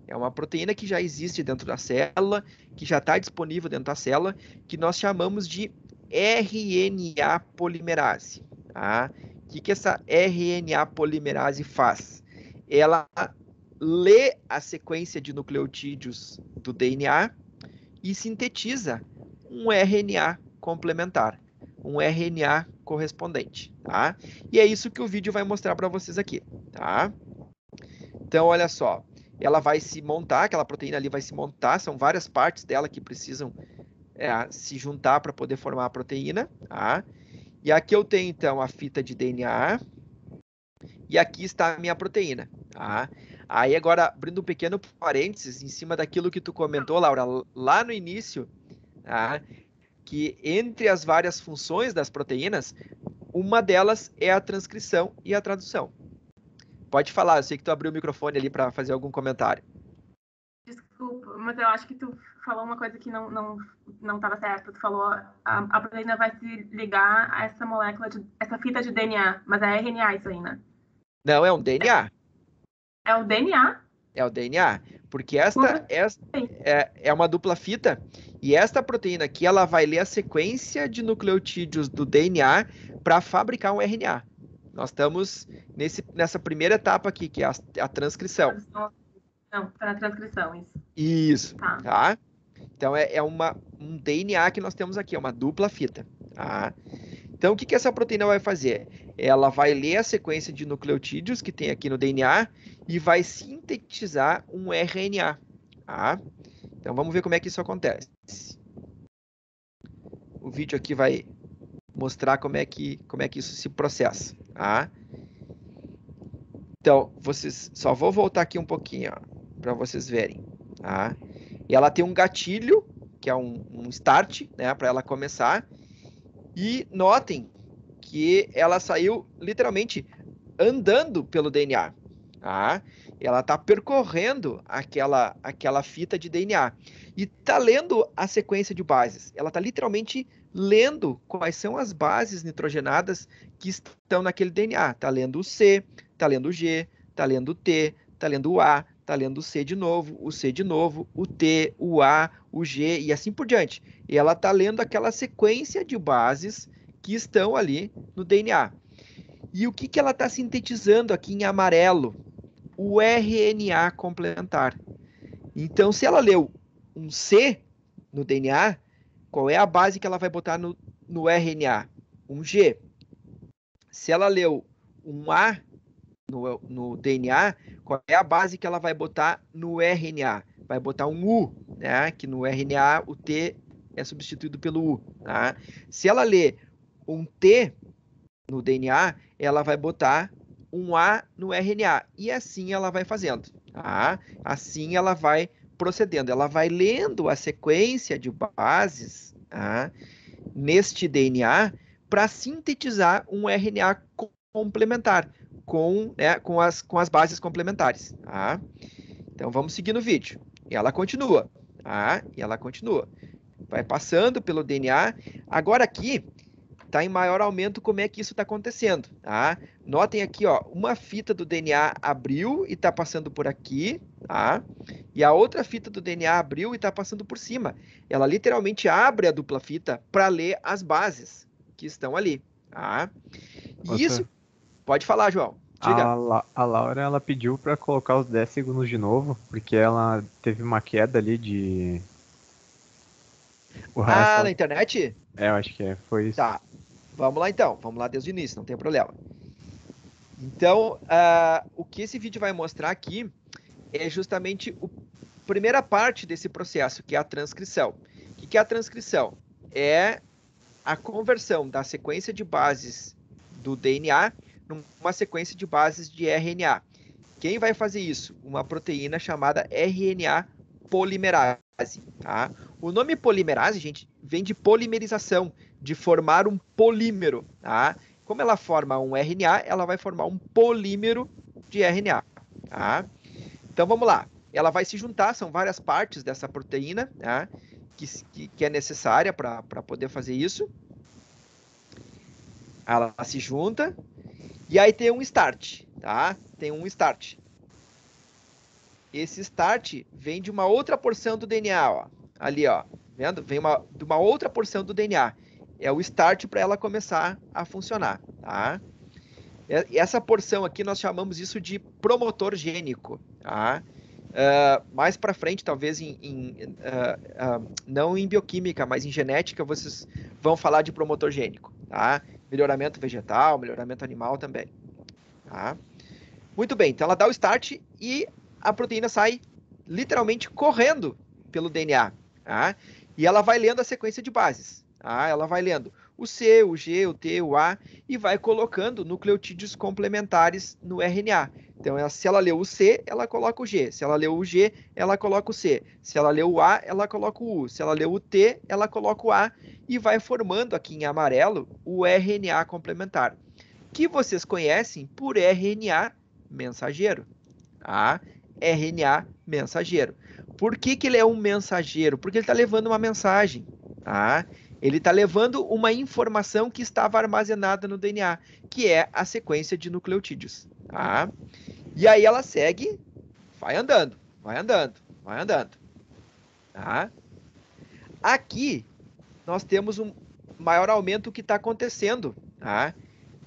É uma proteína que já existe dentro da célula, que já está disponível dentro da célula, que nós chamamos de RNA polimerase. Tá? O que essa RNA polimerase faz? Ela lê a sequência de nucleotídeos do DNA e sintetiza um RNA complementar, um RNA correspondente, tá? E é isso que o vídeo vai mostrar para vocês aqui, tá? Então, olha só, ela vai se montar, aquela proteína ali vai se montar, são várias partes dela que precisam se juntar para poder formar a proteína, tá? E aqui eu tenho, então, a fita de DNA, e aqui está a minha proteína. Tá? Aí agora, abrindo um pequeno parênteses, em cima daquilo que tu comentou, Laura, lá no início, tá? Que entre as várias funções das proteínas, uma delas é a transcrição e a tradução. Pode falar, eu sei que tu abriu o microfone ali para fazer algum comentário. Desculpa, uma mas eu acho que tu falou uma coisa que não estava certa. Tu falou a proteína vai se ligar a essa molécula, essa fita de DNA, mas é RNA isso aí, né? Não, é um DNA. É o DNA? É o DNA. Porque esta é uma dupla fita e esta proteína aqui ela vai ler a sequência de nucleotídeos do DNA para fabricar um RNA. Nós estamos nessa primeira etapa aqui, que é a transcrição. Não, para a transcrição, isso. Isso, tá? Então, é um DNA que nós temos aqui, é uma dupla fita, tá? Então, o que essa proteína vai fazer? Ela vai ler a sequência de nucleotídeos que tem aqui no DNA e vai sintetizar um RNA, tá? Então, vamos ver como é que isso acontece. O vídeo aqui vai mostrar como é que isso se processa, tá? Então, só vou voltar aqui um pouquinho, para vocês verem, tá? E ela tem um gatilho, que é um start, né, para ela começar. E notem que ela saiu literalmente andando pelo DNA, tá? Ela está percorrendo aquela fita de DNA e está lendo a sequência de bases. Ela está literalmente lendo quais são as bases nitrogenadas que estão naquele DNA. Está lendo o C, está lendo o G, está lendo o T, está lendo o A, está lendo o C de novo, o T, o A, o G e assim por diante. E ela está lendo aquela sequência de bases que estão ali no DNA. E o que ela está sintetizando aqui em amarelo? O RNA complementar. Então, se ela leu um C no DNA, qual é a base que ela vai botar no RNA? Um G. Se ela leu um A no DNA, qual é a base que ela vai botar no RNA? Vai botar um U, né? Que no RNA o T é substituído pelo U. Tá? Se ela lê um T no DNA, ela vai botar um A no RNA. E assim ela vai fazendo. Tá? Assim ela vai procedendo. Ela vai lendo a sequência de bases, tá, neste DNA para sintetizar um RNA complementar com as bases complementares. Tá? Então vamos seguir no vídeo. E ela continua. Tá? E ela continua. Vai passando pelo DNA. Agora aqui está em maior aumento como é que isso está acontecendo. Tá? Notem aqui, ó, uma fita do DNA abriu e está passando por aqui. Tá? E a outra fita do DNA abriu e está passando por cima. Ela literalmente abre a dupla fita para ler as bases que estão ali. Tá? E isso... Pode falar, João. Diga. A Laura, ela pediu para colocar os 10 segundos de novo, porque ela teve uma queda ali de... Na internet? É, eu acho que foi isso. Tá. Vamos lá então. Vamos lá desde o início, não tem problema. Então, o que esse vídeo vai mostrar aqui é justamente a primeira parte desse processo, que é a transcrição. O que é a transcrição? É a conversão da sequência de bases do DNA numa sequência de bases de RNA. Quem vai fazer isso? Uma proteína chamada RNA polimerase. Tá? O nome polimerase, gente, vem de polimerização, de formar um polímero. Tá? Como ela forma um RNA, ela vai formar um polímero de RNA. Tá? Então vamos lá. Ela vai se juntar, são várias partes dessa proteína, tá, que é necessária para poder fazer isso. Ela se junta e aí tem um start, tá? Tem um start. Esse start vem de uma outra porção do DNA, ó. Ali, ó. Vendo? Vem de uma outra porção do DNA. É o start para ela começar a funcionar, tá? E essa porção aqui nós chamamos isso de promotor gênico, tá? Mais para frente, talvez não em bioquímica, mas em genética, vocês vão falar de promotor gênico, tá? Melhoramento vegetal, melhoramento animal também. Tá? Muito bem, então ela dá o start e a proteína sai literalmente correndo pelo DNA. Tá? E ela vai lendo a sequência de bases. Tá? Ela vai lendo o C, o G, o T, o A e vai colocando nucleotídeos complementares no RNA. Então, se ela leu o C, ela coloca o G. Se ela leu o G, ela coloca o C. Se ela leu o A, ela coloca o U. Se ela leu o T, ela coloca o A e vai formando aqui em amarelo o RNA complementar, que vocês conhecem por RNA mensageiro. Tá? RNA mensageiro. Por que que ele é um mensageiro? Porque ele está levando uma mensagem, tá? Ele está levando uma informação que estava armazenada no DNA, que é a sequência de nucleotídeos, tá? E aí ela segue, vai andando, vai andando, vai andando, tá? Aqui nós temos um maior aumento que está acontecendo, tá?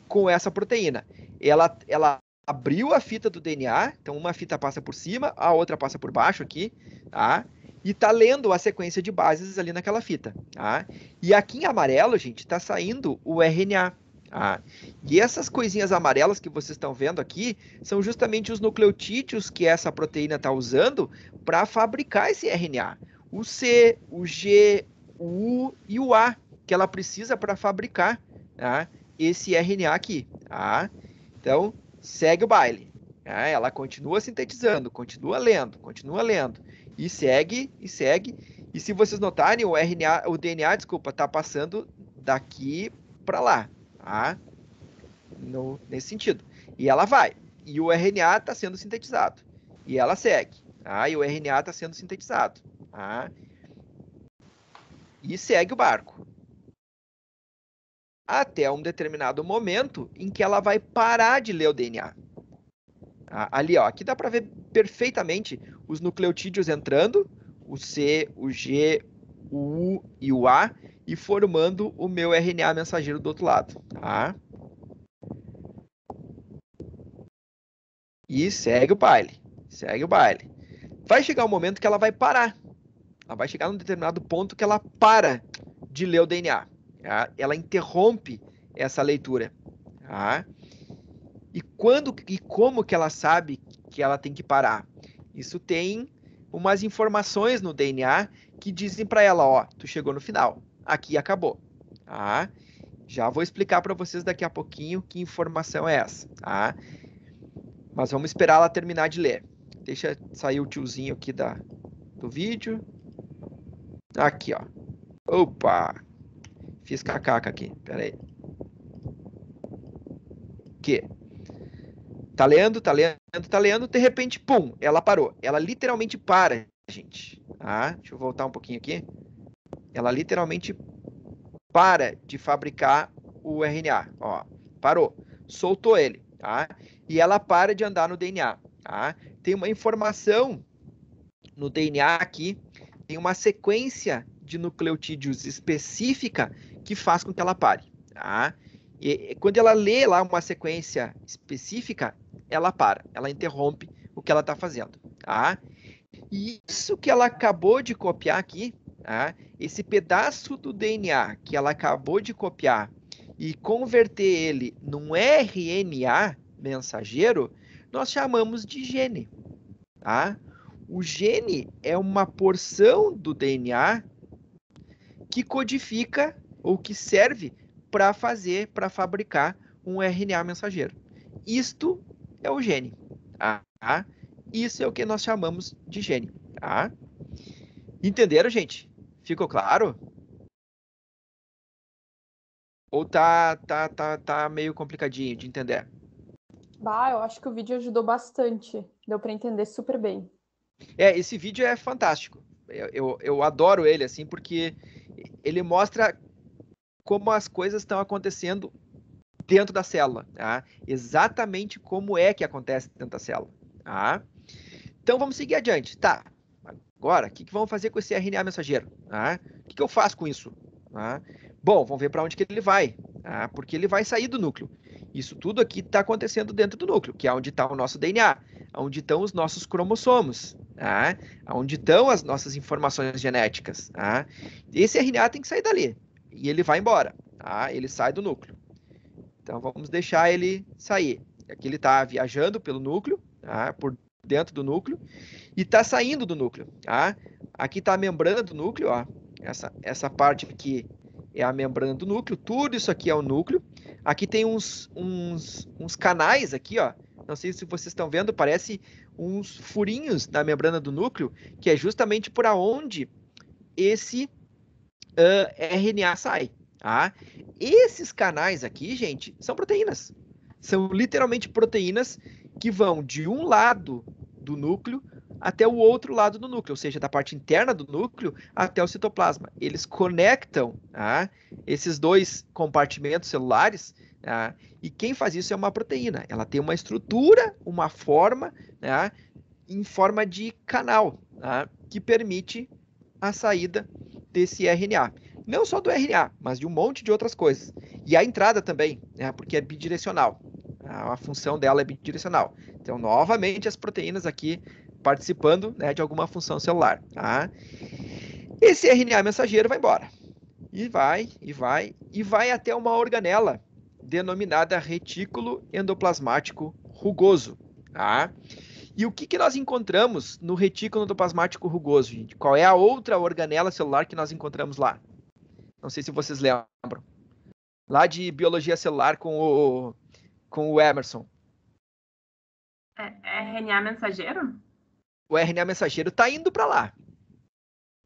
Com essa proteína. Ela abriu a fita do DNA, então uma fita passa por cima, a outra passa por baixo aqui, tá? E tá lendo a sequência de bases ali naquela fita, tá? E aqui em amarelo, gente, tá saindo o RNA, tá? E essas coisinhas amarelas que vocês estão vendo aqui são justamente os nucleotídeos que essa proteína está usando para fabricar esse RNA. O C, o G, o U e o A que ela precisa para fabricar, tá? Esse RNA aqui, tá? Então, segue o baile. Tá? Ela continua sintetizando, continua lendo, e segue, e segue. E se vocês notarem, o DNA, desculpa, tá passando daqui para lá, tá? Nesse sentido. E ela vai. E o RNA está sendo sintetizado. E ela segue. Tá? E o RNA está sendo sintetizado. Tá? E segue o barco. Até um determinado momento em que ela vai parar de ler o DNA. Ali, ó, aqui dá para ver perfeitamente os nucleotídeos entrando, o C, o G, o U e o A, e formando o meu RNA mensageiro do outro lado. Tá? E segue o baile, segue o baile. Vai chegar um momento que ela vai parar. Ela vai chegar num determinado ponto que ela para de ler o DNA. Tá? Ela interrompe essa leitura. Tá? E como que ela sabe que ela tem que parar? Isso tem umas informações no DNA que dizem para ela, ó, tu chegou no final, aqui acabou. Tá? Já vou explicar para vocês daqui a pouquinho que informação é essa. Tá? Mas vamos esperar ela terminar de ler. Deixa sair o tiozinho aqui do vídeo. Aqui, ó. Opa! Fiz cacaca aqui, pera aí. Que? Tá lendo, tá lendo, tá lendo, de repente, pum, ela parou. Ela literalmente para, gente. Tá? Deixa eu voltar um pouquinho aqui. Ela literalmente para de fabricar o RNA. Ó, parou. Soltou ele, tá? E ela para de andar no DNA, tá? Tem uma informação no DNA aqui, tem uma sequência de nucleotídeos específica que faz com que ela pare, tá? E quando ela lê lá uma sequência específica, ela para, ela interrompe o que ela está fazendo, tá? E isso que ela acabou de copiar aqui, tá? Esse pedaço do DNA que ela acabou de copiar e converter ele num RNA mensageiro, nós chamamos de gene, tá? O gene é uma porção do DNA que codifica ou que serve para fabricar um RNA mensageiro. Isto é o gene, tá? Isso é o que nós chamamos de gene, tá? Entenderam, gente? Ficou claro? Ou tá meio complicadinho de entender? Bah, eu acho que o vídeo ajudou bastante. Deu para entender super bem. Esse vídeo é fantástico. Eu adoro ele, assim, porque ele mostra como as coisas estão acontecendo dentro da célula, tá? Exatamente como é que acontece dentro da célula, tá? Então, vamos seguir adiante. Tá, agora, o que vamos fazer com esse RNA mensageiro? Tá? O que eu faço com isso? Tá? Bom, vamos ver para onde que ele vai, tá? Porque ele vai sair do núcleo. Isso tudo aqui está acontecendo dentro do núcleo, que é onde está o nosso DNA, onde estão os nossos cromossomos, tá? Onde estão as nossas informações genéticas. Tá? Esse RNA tem que sair dali, e ele vai embora, tá? Ele sai do núcleo. Então, vamos deixar ele sair. Aqui ele está viajando pelo núcleo, tá? Por dentro do núcleo, e está saindo do núcleo. Tá? Aqui está a membrana do núcleo, ó. Essa parte aqui é a membrana do núcleo, tudo isso aqui é o núcleo. Aqui tem uns canais aqui, ó. Não sei se vocês estão vendo, parece uns furinhos na membrana do núcleo, que é justamente por onde esse RNA sai. Tá? Esses canais aqui, gente, são proteínas. São literalmente proteínas que vão de um lado do núcleo até o outro lado do núcleo, ou seja, da parte interna do núcleo até o citoplasma. Eles conectam esses dois compartimentos celulares, e quem faz isso é uma proteína. Ela tem uma estrutura, uma forma, em forma de canal, que permite a saída desse RNA. Não só do RNA, mas de um monte de outras coisas. E a entrada também, porque é bidirecional. A função dela é bidirecional. Então, novamente, as proteínas aqui participando, de alguma função celular. Esse RNA mensageiro vai embora. E vai até uma organela denominada retículo endoplasmático rugoso. E o que nós encontramos no retículo endoplasmático rugoso, gente? Qual é a outra organela celular que nós encontramos lá? Não sei se vocês lembram. Lá de biologia celular com o Emerson. É RNA mensageiro? O RNA mensageiro está indo para lá.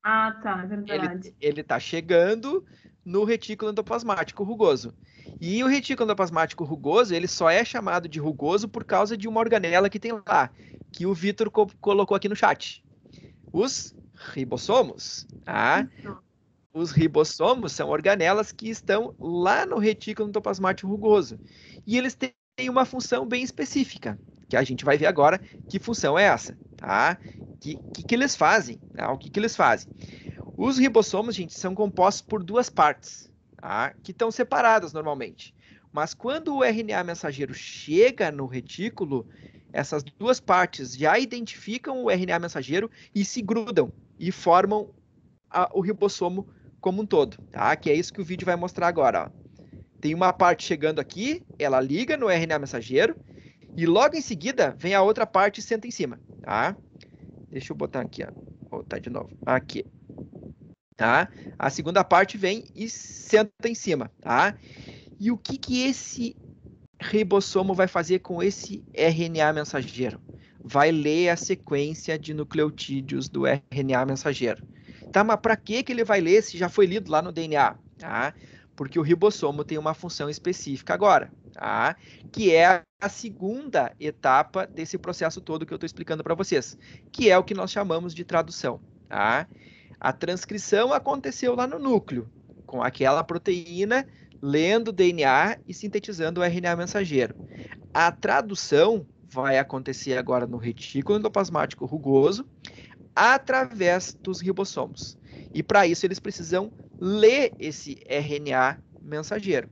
Ah, tá, é verdade. Ele está chegando no retículo endoplasmático rugoso. E o retículo endoplasmático rugoso, ele só é chamado de rugoso por causa de uma organela que tem lá, que o Vitor colocou aqui no chat. Os ribossomos. Os ribossomos são organelas que estão lá no retículo endoplasmático rugoso. E eles têm uma função bem específica, que a gente vai ver agora que função é essa. Que eles fazem? O que eles fazem? Os ribossomos, gente, são compostos por duas partes, que estão separadas normalmente. Mas quando o RNA mensageiro chega no retículo, essas duas partes já identificam o RNA mensageiro e se grudam e formam o ribossomo como um todo, que é isso que o vídeo vai mostrar agora. Tem uma parte chegando aqui, ela liga no RNA mensageiro, e logo em seguida vem a outra parte e senta em cima. Deixa eu botar aqui, Vou botar de novo. Aqui. A segunda parte vem e senta em cima. E o que esse ribossomo vai fazer com esse RNA mensageiro? Vai ler a sequência de nucleotídeos do RNA mensageiro. Mas para que ele vai ler se já foi lido lá no DNA? Porque o ribossomo tem uma função específica agora, que é a segunda etapa desse processo todo que eu estou explicando para vocês, que é o que nós chamamos de tradução. A transcrição aconteceu lá no núcleo, com aquela proteína lendo o DNA e sintetizando o RNA mensageiro. A tradução vai acontecer agora no retículo endoplasmático rugoso, através dos ribossomos. E para isso eles precisam ler esse RNA mensageiro.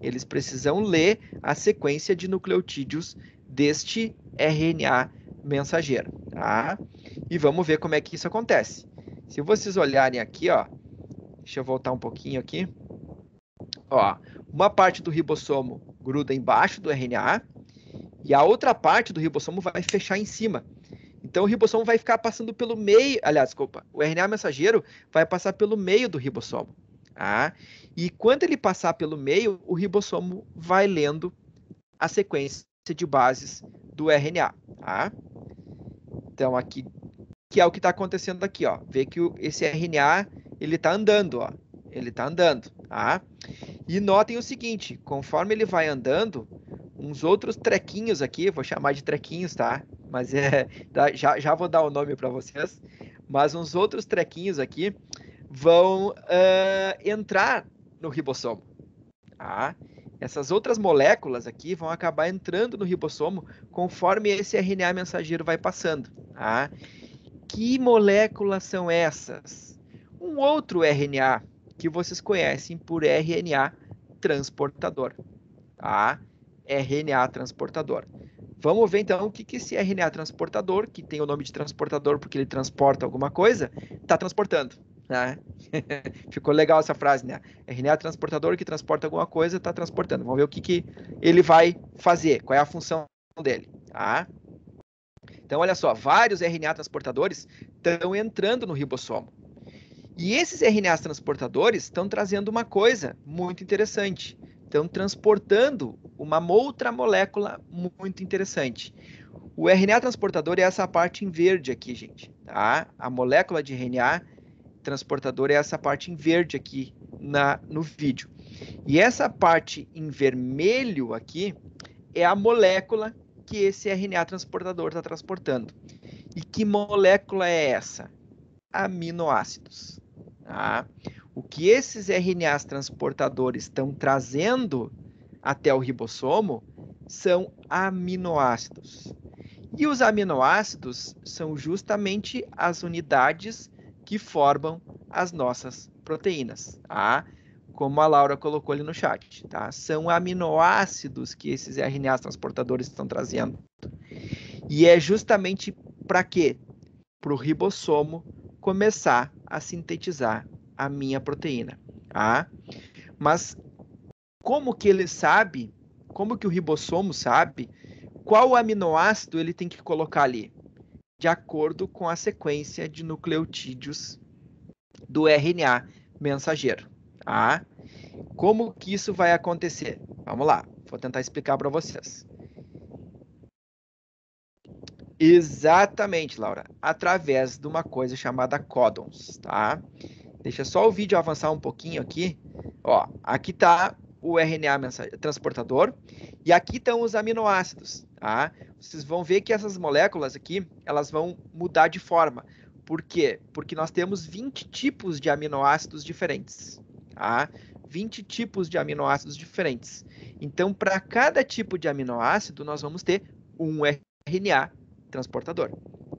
Eles precisam ler a sequência de nucleotídeos deste RNA mensageiro. E vamos ver como é que isso acontece. Se vocês olharem aqui, deixa eu voltar um pouquinho aqui. Uma parte do ribossomo gruda embaixo do RNA e a outra parte do ribossomo vai fechar em cima. Então, o ribossomo vai ficar passando pelo meio... Aliás, desculpa. O RNA mensageiro vai passar pelo meio do ribossomo. E quando ele passar pelo meio, o ribossomo vai lendo a sequência de bases do RNA. Então, aqui, que é o que está acontecendo aqui. Vê que esse RNA ele está andando. Ele está andando. E notem o seguinte. Conforme ele vai andando, uns outros trequinhos aqui, vou chamar de trequinhos, tá? Mas já vou dar o nome para vocês. Mas uns outros trequinhos aqui vão entrar no ribossomo. Essas outras moléculas aqui vão acabar entrando no ribossomo conforme esse RNA mensageiro vai passando. Que moléculas são essas? Um outro RNA que vocês conhecem por RNA transportador. RNA transportador. Vamos ver então o que esse RNA transportador, que tem o nome de transportador porque ele transporta alguma coisa, está transportando. Ficou legal essa frase, né? RNA transportador que transporta alguma coisa está transportando. Vamos ver o que ele vai fazer, qual é a função dele. Então, olha só, vários RNA transportadores estão entrando no ribossomo. E esses RNAs transportadores estão trazendo uma coisa muito interessante. Estão transportando uma outra molécula muito interessante. O RNA transportador é essa parte em verde aqui, gente. A molécula de RNA transportador é essa parte em verde aqui no vídeo. E essa parte em vermelho aqui é a molécula que esse RNA transportador está transportando. E que molécula é essa? Aminoácidos. Tá? O que esses RNAs transportadores estão trazendo até o ribossomo são aminoácidos. E os aminoácidos são justamente as unidades que formam as nossas proteínas, tá? Como a Laura colocou ali no chat, tá? São aminoácidos que esses RNAs transportadores estão trazendo. E é justamente para quê? Para o ribossomo começar a sintetizar a minha proteína, tá? Mas como que ele sabe, como que o ribossomo sabe qual aminoácido ele tem que colocar ali? De acordo com a sequência de nucleotídeos do RNA mensageiro, tá? Como que isso vai acontecer? Vamos lá, vou tentar explicar para vocês. Exatamente, Laura, através de uma coisa chamada códons, tá? Deixa só o vídeo avançar um pouquinho aqui. Ó, aqui está o RNA transportador e aqui estão os aminoácidos, tá? Vocês vão ver que essas moléculas aqui, elas vão mudar de forma. Por quê? Porque nós temos 20 tipos de aminoácidos diferentes, tá? 20 tipos de aminoácidos diferentes. Então, para cada tipo de aminoácido, nós vamos ter um RNA transportador,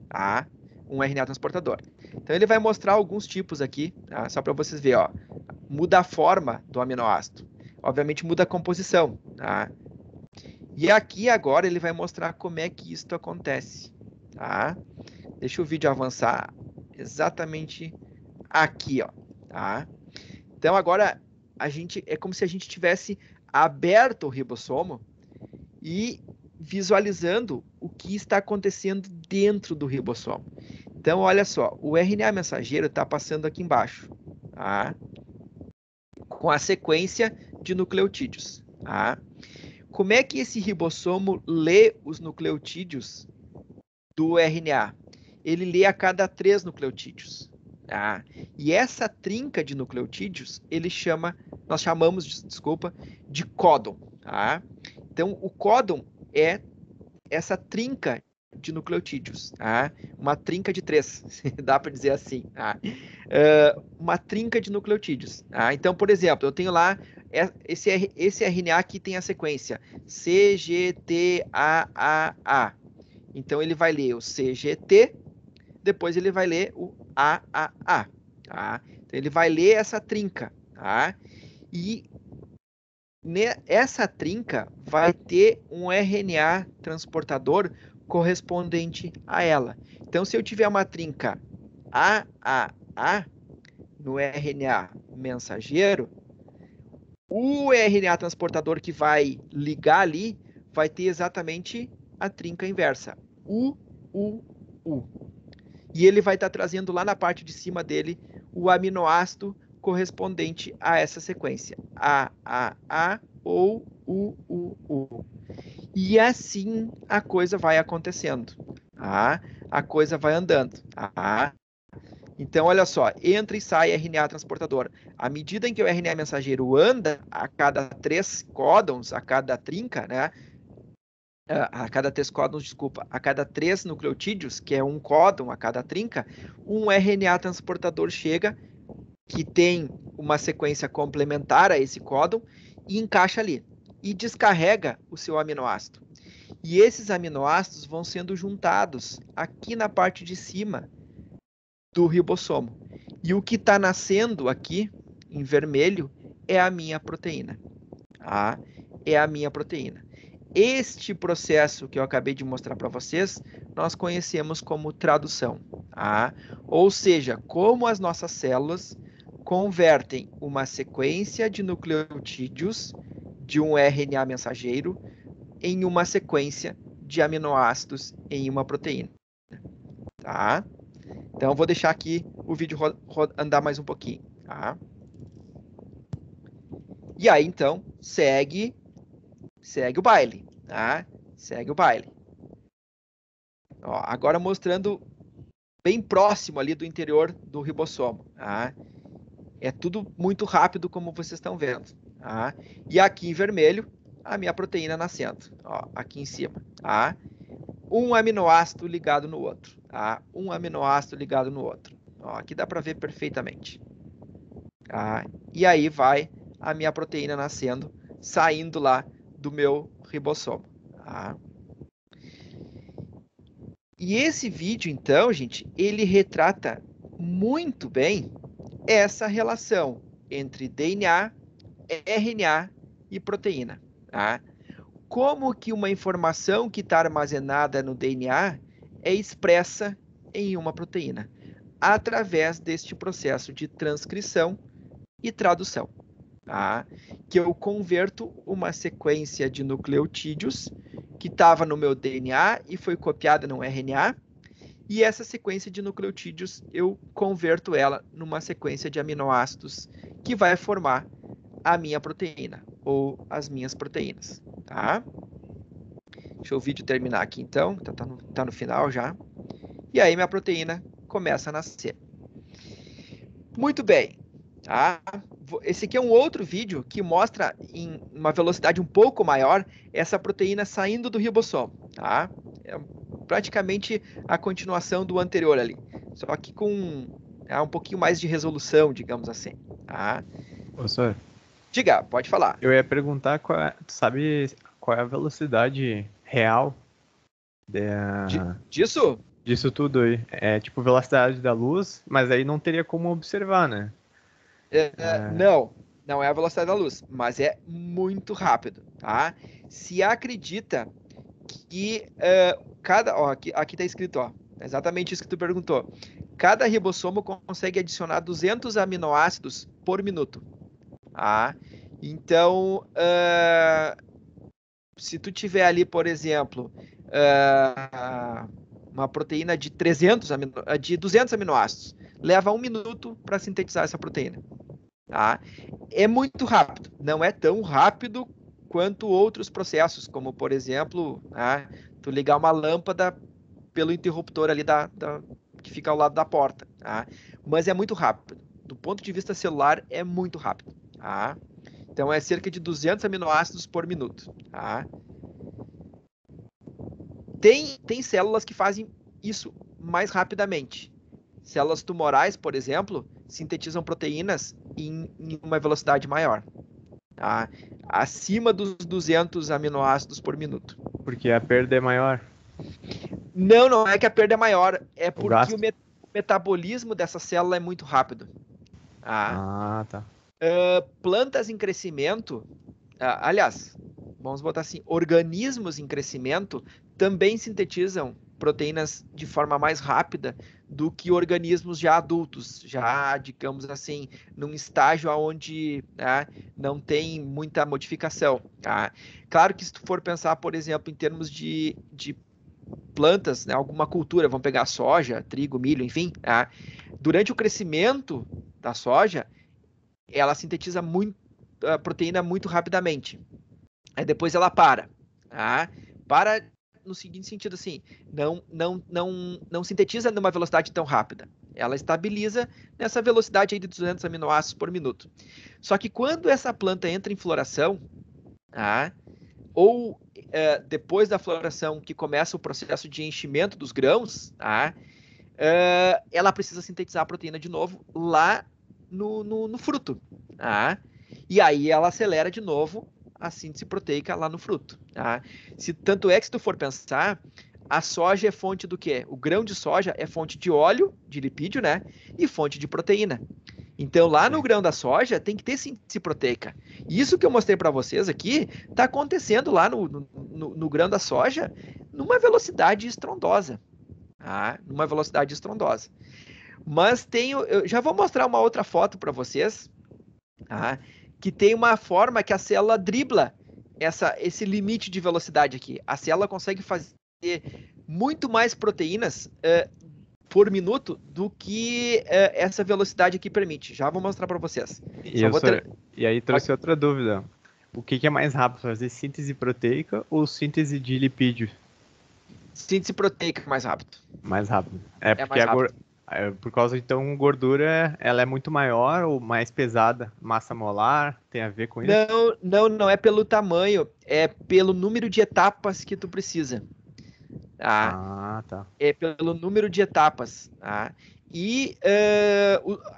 tá? Um RNA transportador. Então, ele vai mostrar alguns tipos aqui, tá? Só para vocês verem, ó. Muda a forma do aminoácido. Obviamente, muda a composição, tá? E aqui, agora, ele vai mostrar como é que isso acontece, tá? Deixa o vídeo avançar exatamente aqui, ó, tá? Então, agora, é como se a gente tivesse aberto o ribossomo e visualizando o que está acontecendo dentro do ribossomo. Então, olha só, o RNA mensageiro está passando aqui embaixo, tá? Com a sequência de nucleotídeos, tá? Como é que esse ribossomo lê os nucleotídeos do RNA? Ele lê a cada 3 nucleotídeos, tá? E essa trinca de nucleotídeos, nós chamamos, de códon, tá? Então, o códon é essa trinca de nucleotídeos, tá? Uma trinca de 3, dá para dizer assim, tá? Uma trinca de nucleotídeos, tá? Então, por exemplo, eu tenho lá esse RNA que tem a sequência CGTAAA. Então, ele vai ler o CGT, depois ele vai ler o AAA, tá? Então, ele vai ler essa trinca, tá? E essa trinca vai ter um RNA transportador correspondente a ela. Então, se eu tiver uma trinca AAA no RNA mensageiro, o RNA transportador que vai ligar ali vai ter exatamente a trinca inversa, UUU. E ele vai estar trazendo lá na parte de cima dele o aminoácido correspondente a essa sequência, AAA ou UUU. E assim a coisa vai acontecendo, tá? A coisa vai andando, tá? Então, olha só, entra e sai RNA transportador. À medida em que o RNA mensageiro anda, a cada 3 códons, a cada trinca, né? A cada 3 códons, desculpa, a cada 3 nucleotídeos, que é um códon a cada trinca, um RNA transportador chega, que tem uma sequência complementar a esse códon, e encaixa ali, e descarrega o seu aminoácido. E esses aminoácidos vão sendo juntados aqui na parte de cima do ribossomo. E o que está nascendo aqui, em vermelho, é a minha proteína. Tá? É a minha proteína. Este processo que eu acabei de mostrar para vocês, nós conhecemos como tradução. Tá? Ou seja, como as nossas células convertem uma sequência de nucleotídeos de um RNA mensageiro em uma sequência de aminoácidos em uma proteína. Tá? Então, eu vou deixar aqui o vídeo andar mais um pouquinho. Tá? E aí, então, segue o baile. Tá? Segue o baile. Ó, agora mostrando bem próximo ali do interior do ribossomo. Tá? É tudo muito rápido, como vocês estão vendo. Tá? E aqui em vermelho, a minha proteína nascendo. Ó, aqui em cima. tá? Um aminoácido ligado no outro, tá? Um aminoácido ligado no outro. Ó, aqui dá para ver perfeitamente. Tá? E aí vai a minha proteína nascendo, saindo lá do meu ribossomo. Tá? E esse vídeo, então, gente, ele retrata muito bem essa relação entre DNA, RNA e proteína. Tá? Como que uma informação que está armazenada no DNA é expressa em uma proteína? Através deste processo de transcrição e tradução. Tá? Que eu converto uma sequência de nucleotídeos que estava no meu DNA e foi copiada no RNA, e essa sequência de nucleotídeos eu converto ela numa sequência de aminoácidos que vai formar a minha proteína, ou as minhas proteínas. Tá? Deixa o vídeo terminar aqui então, tá no final já. E aí minha proteína começa a nascer. Muito bem. Tá? Esse aqui é um outro vídeo que mostra em uma velocidade um pouco maior essa proteína saindo do ribossomo. Tá? É praticamente a continuação do anterior ali, só que com um pouquinho mais de resolução, digamos assim. Tá? Professor, Diga, pode falar. eu ia perguntar, tu sabe qual é a velocidade real Disso? disso tudo aí? É tipo velocidade da luz, mas aí não teria como observar, né? Não é a velocidade da luz, mas é muito rápido, tá? Se acredita que aqui está escrito, ó, exatamente isso que tu perguntou. Cada ribossomo consegue adicionar 200 aminoácidos por minuto. Tá? Então, se tu tiver ali, por exemplo, uma proteína de 200 aminoácidos, leva 1 minuto para sintetizar essa proteína. Tá? É muito rápido, não é tão rápido quanto outros processos, como, por exemplo, tu ligar uma lâmpada pelo interruptor ali que fica ao lado da porta. Tá? Mas é muito rápido. Do ponto de vista celular, é muito rápido. Tá? Então, é cerca de 200 aminoácidos por minuto. Tá? Tem células que fazem isso mais rapidamente. Células tumorais, por exemplo, sintetizam proteínas em uma velocidade maior. Tá? Acima dos 200 aminoácidos por minuto. Porque a perda é maior. Não é que a perda é maior, é porque o metabolismo dessa célula é muito rápido. Tá? Tá. Plantas em crescimento, aliás, vamos botar assim, organismos em crescimento também sintetizam proteínas de forma mais rápida do que organismos já adultos, já, digamos assim, num estágio onde não tem muita modificação. Tá? Claro que se tu for pensar, por exemplo, em termos de plantas, né, alguma cultura, vamos pegar soja, trigo, milho, enfim, durante o crescimento da soja, ela sintetiza proteína muito rapidamente. Aí depois ela para. Para no seguinte sentido, assim, não sintetiza numa velocidade tão rápida. Ela estabiliza nessa velocidade aí de 200 aminoácidos por minuto. Só que quando essa planta entra em floração, ou depois da floração que começa o processo de enchimento dos grãos, ela precisa sintetizar a proteína de novo lá no fruto. E aí ela acelera de novo a síntese proteica lá no fruto. Tanto é que se tu for pensar, a soja é fonte do quê? O grão de soja é fonte de óleo, de lipídio, né? E fonte de proteína. Então, lá no grão da soja, tem que ter síntese proteica. Isso que eu mostrei para vocês aqui, está acontecendo lá no grão da soja, numa velocidade estrondosa. Numa velocidade estrondosa. Mas eu já vou mostrar uma outra foto para vocês, que tem uma forma que a célula dribla esse limite de velocidade aqui. A célula consegue fazer muito mais proteínas por minuto do que essa velocidade aqui permite. Já vou mostrar para vocês. E aí trouxe outra dúvida. O que é mais rápido, fazer síntese proteica ou síntese de lipídio? Síntese proteica mais rápido. Mais rápido. Porque mais rápido. Por causa, então, gordura, ela é muito maior ou mais pesada? Massa molar, tem a ver com isso? Não é pelo tamanho, é pelo número de etapas que tu precisa. Tá? Ah, tá. É pelo número de etapas. Tá? E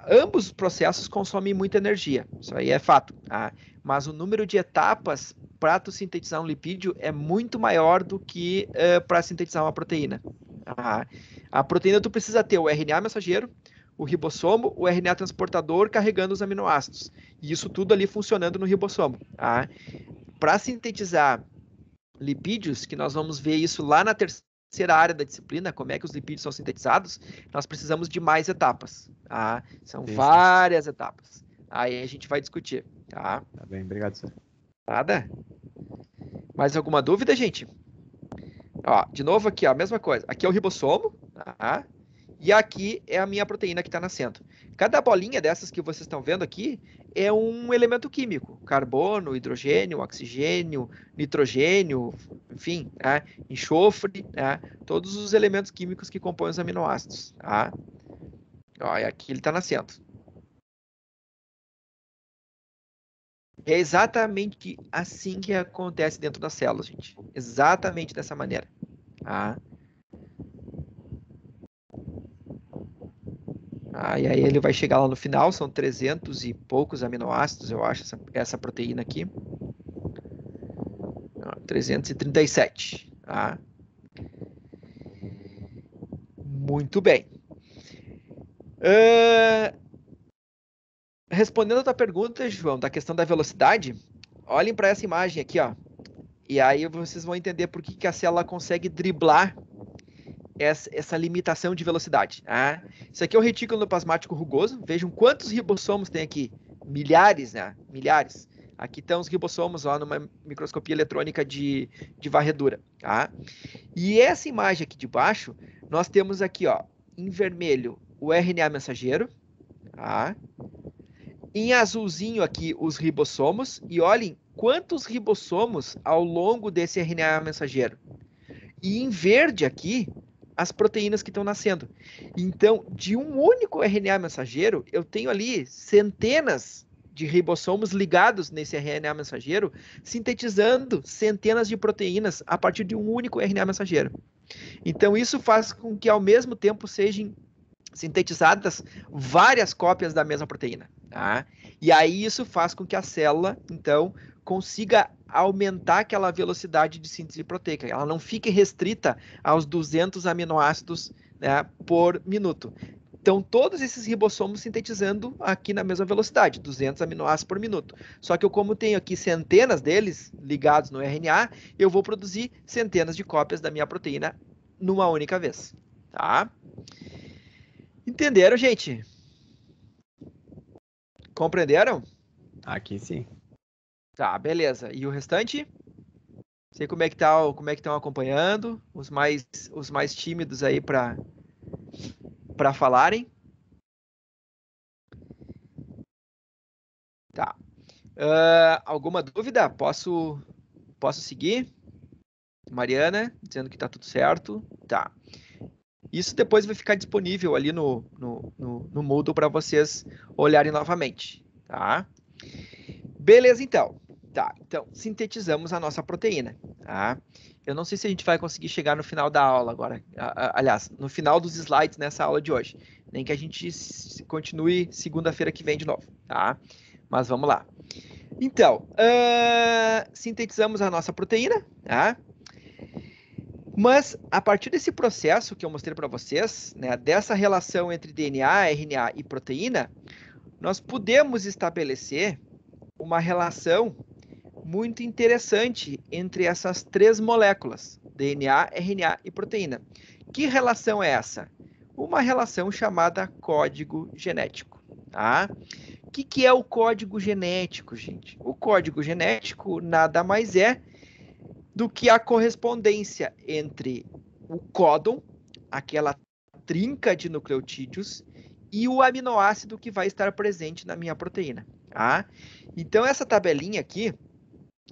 ambos os processos consomem muita energia, isso aí é fato. Tá? Mas o número de etapas para tu sintetizar um lipídio é muito maior do que para sintetizar uma proteína. Tá? A proteína tu precisa ter o RNA mensageiro, o ribossomo, o RNA transportador carregando os aminoácidos. E isso tudo ali funcionando no ribossomo. Tá? Para sintetizar lipídios, que nós vamos ver isso lá na terceira área da disciplina, como é que os lipídios são sintetizados, nós precisamos de mais etapas. Tá? São várias etapas. Aí a gente vai discutir. Tá, tá bem, obrigado, senhor. Nada. Mais alguma dúvida, gente? Ó, de novo aqui, ó, a mesma coisa. Aqui é o ribossomo, tá? E aqui é a minha proteína que está nascendo. Cada bolinha dessas que vocês estão vendo aqui é um elemento químico. Carbono, hidrogênio, oxigênio, nitrogênio, enfim, né? Enxofre, né? Todos os elementos químicos que compõem os aminoácidos. Tá? Ó, e aqui ele está nascendo. É exatamente assim que acontece dentro das células, gente. Exatamente dessa maneira. Tá? E aí ele vai chegar lá no final, são 300 e poucos aminoácidos, eu acho, essa proteína aqui. 337. Tá? Muito bem. Respondendo a tua pergunta, João, da questão da velocidade, olhem para essa imagem aqui, ó. E aí vocês vão entender por que a célula consegue driblar essa limitação de velocidade. Tá? Isso aqui é o retículo plasmático rugoso. Vejam quantos ribossomos tem aqui. Milhares, né? Milhares. Aqui estão os ribossomos lá numa microscopia eletrônica de varredura. Tá? E essa imagem aqui de baixo, nós temos aqui, ó, em vermelho, o RNA mensageiro. Tá? Em azulzinho aqui, os ribossomos. E olhem quantos ribossomos ao longo desse RNA mensageiro. E em verde aqui, as proteínas que estão nascendo. Então, de um único RNA mensageiro, eu tenho ali centenas de ribossomos ligados nesse RNA mensageiro, sintetizando centenas de proteínas a partir de um único RNA mensageiro. Então, isso faz com que, ao mesmo tempo, sejam sintetizadas várias cópias da mesma proteína. Tá? E aí isso faz com que a célula, então, consiga aumentar aquela velocidade de síntese proteica. Ela não fique restrita aos 200 aminoácidos, né, por minuto. Então, todos esses ribossomos sintetizando aqui na mesma velocidade, 200 aminoácidos por minuto. Só que eu, como tenho aqui centenas deles ligados no RNA, eu vou produzir centenas de cópias da minha proteína numa única vez. Tá? Entenderam, gente? Compreenderam? Aqui sim. Tá, beleza. E o restante? Sei como é que estão acompanhando, os mais tímidos aí para falarem. Tá. Alguma dúvida? Posso seguir? Mariana, dizendo que tá tudo certo. Tá. Isso depois vai ficar disponível ali no Moodle para vocês olharem novamente, tá? Beleza, então. Tá, então, sintetizamos a nossa proteína, tá? Eu não sei se a gente vai conseguir chegar no final da aula agora, aliás, no final dos slides nessa aula de hoje, nem que a gente continue segunda-feira que vem de novo, tá? Mas vamos lá. Então, sintetizamos a nossa proteína, tá? Mas, a partir desse processo que eu mostrei para vocês, né, dessa relação entre DNA, RNA e proteína, nós podemos estabelecer uma relação muito interessante entre essas três moléculas, DNA, RNA e proteína. Que relação é essa? Uma relação chamada código genético. Tá? O que é o código genético, gente? O código genético nada mais é do que a correspondência entre o códon, aquela trinca de nucleotídeos, e o aminoácido que vai estar presente na minha proteína. Tá? Então, essa tabelinha aqui,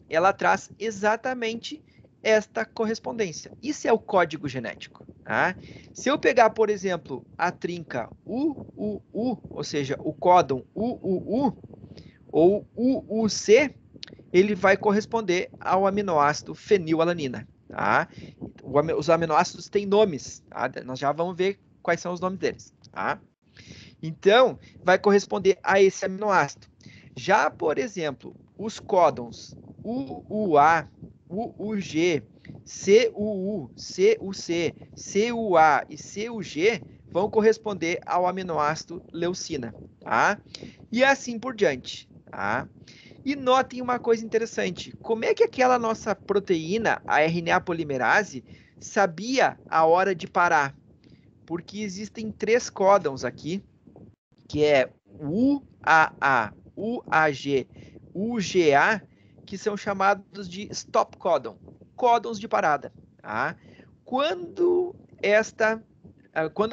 ela traz exatamente esta correspondência. Isso é o código genético. Tá? Se eu pegar, por exemplo, a trinca UUU, ou seja, o códon UUU ou UUC, ele vai corresponder ao aminoácido fenilalanina. Tá? Os aminoácidos têm nomes. Tá? Nós já vamos ver quais são os nomes deles. Tá? Então, vai corresponder a esse aminoácido. Já, por exemplo, os códons UUA, UUG, CUU, CUC, CUA e CUG vão corresponder ao aminoácido leucina, tá? E assim por diante, tá? E notem uma coisa interessante, como é que aquela nossa proteína, a RNA polimerase, sabia a hora de parar? Porque existem 3 códons aqui, que é UAA, UAG, UGA, que são chamados de stop codon, códons de parada. Tá? Quando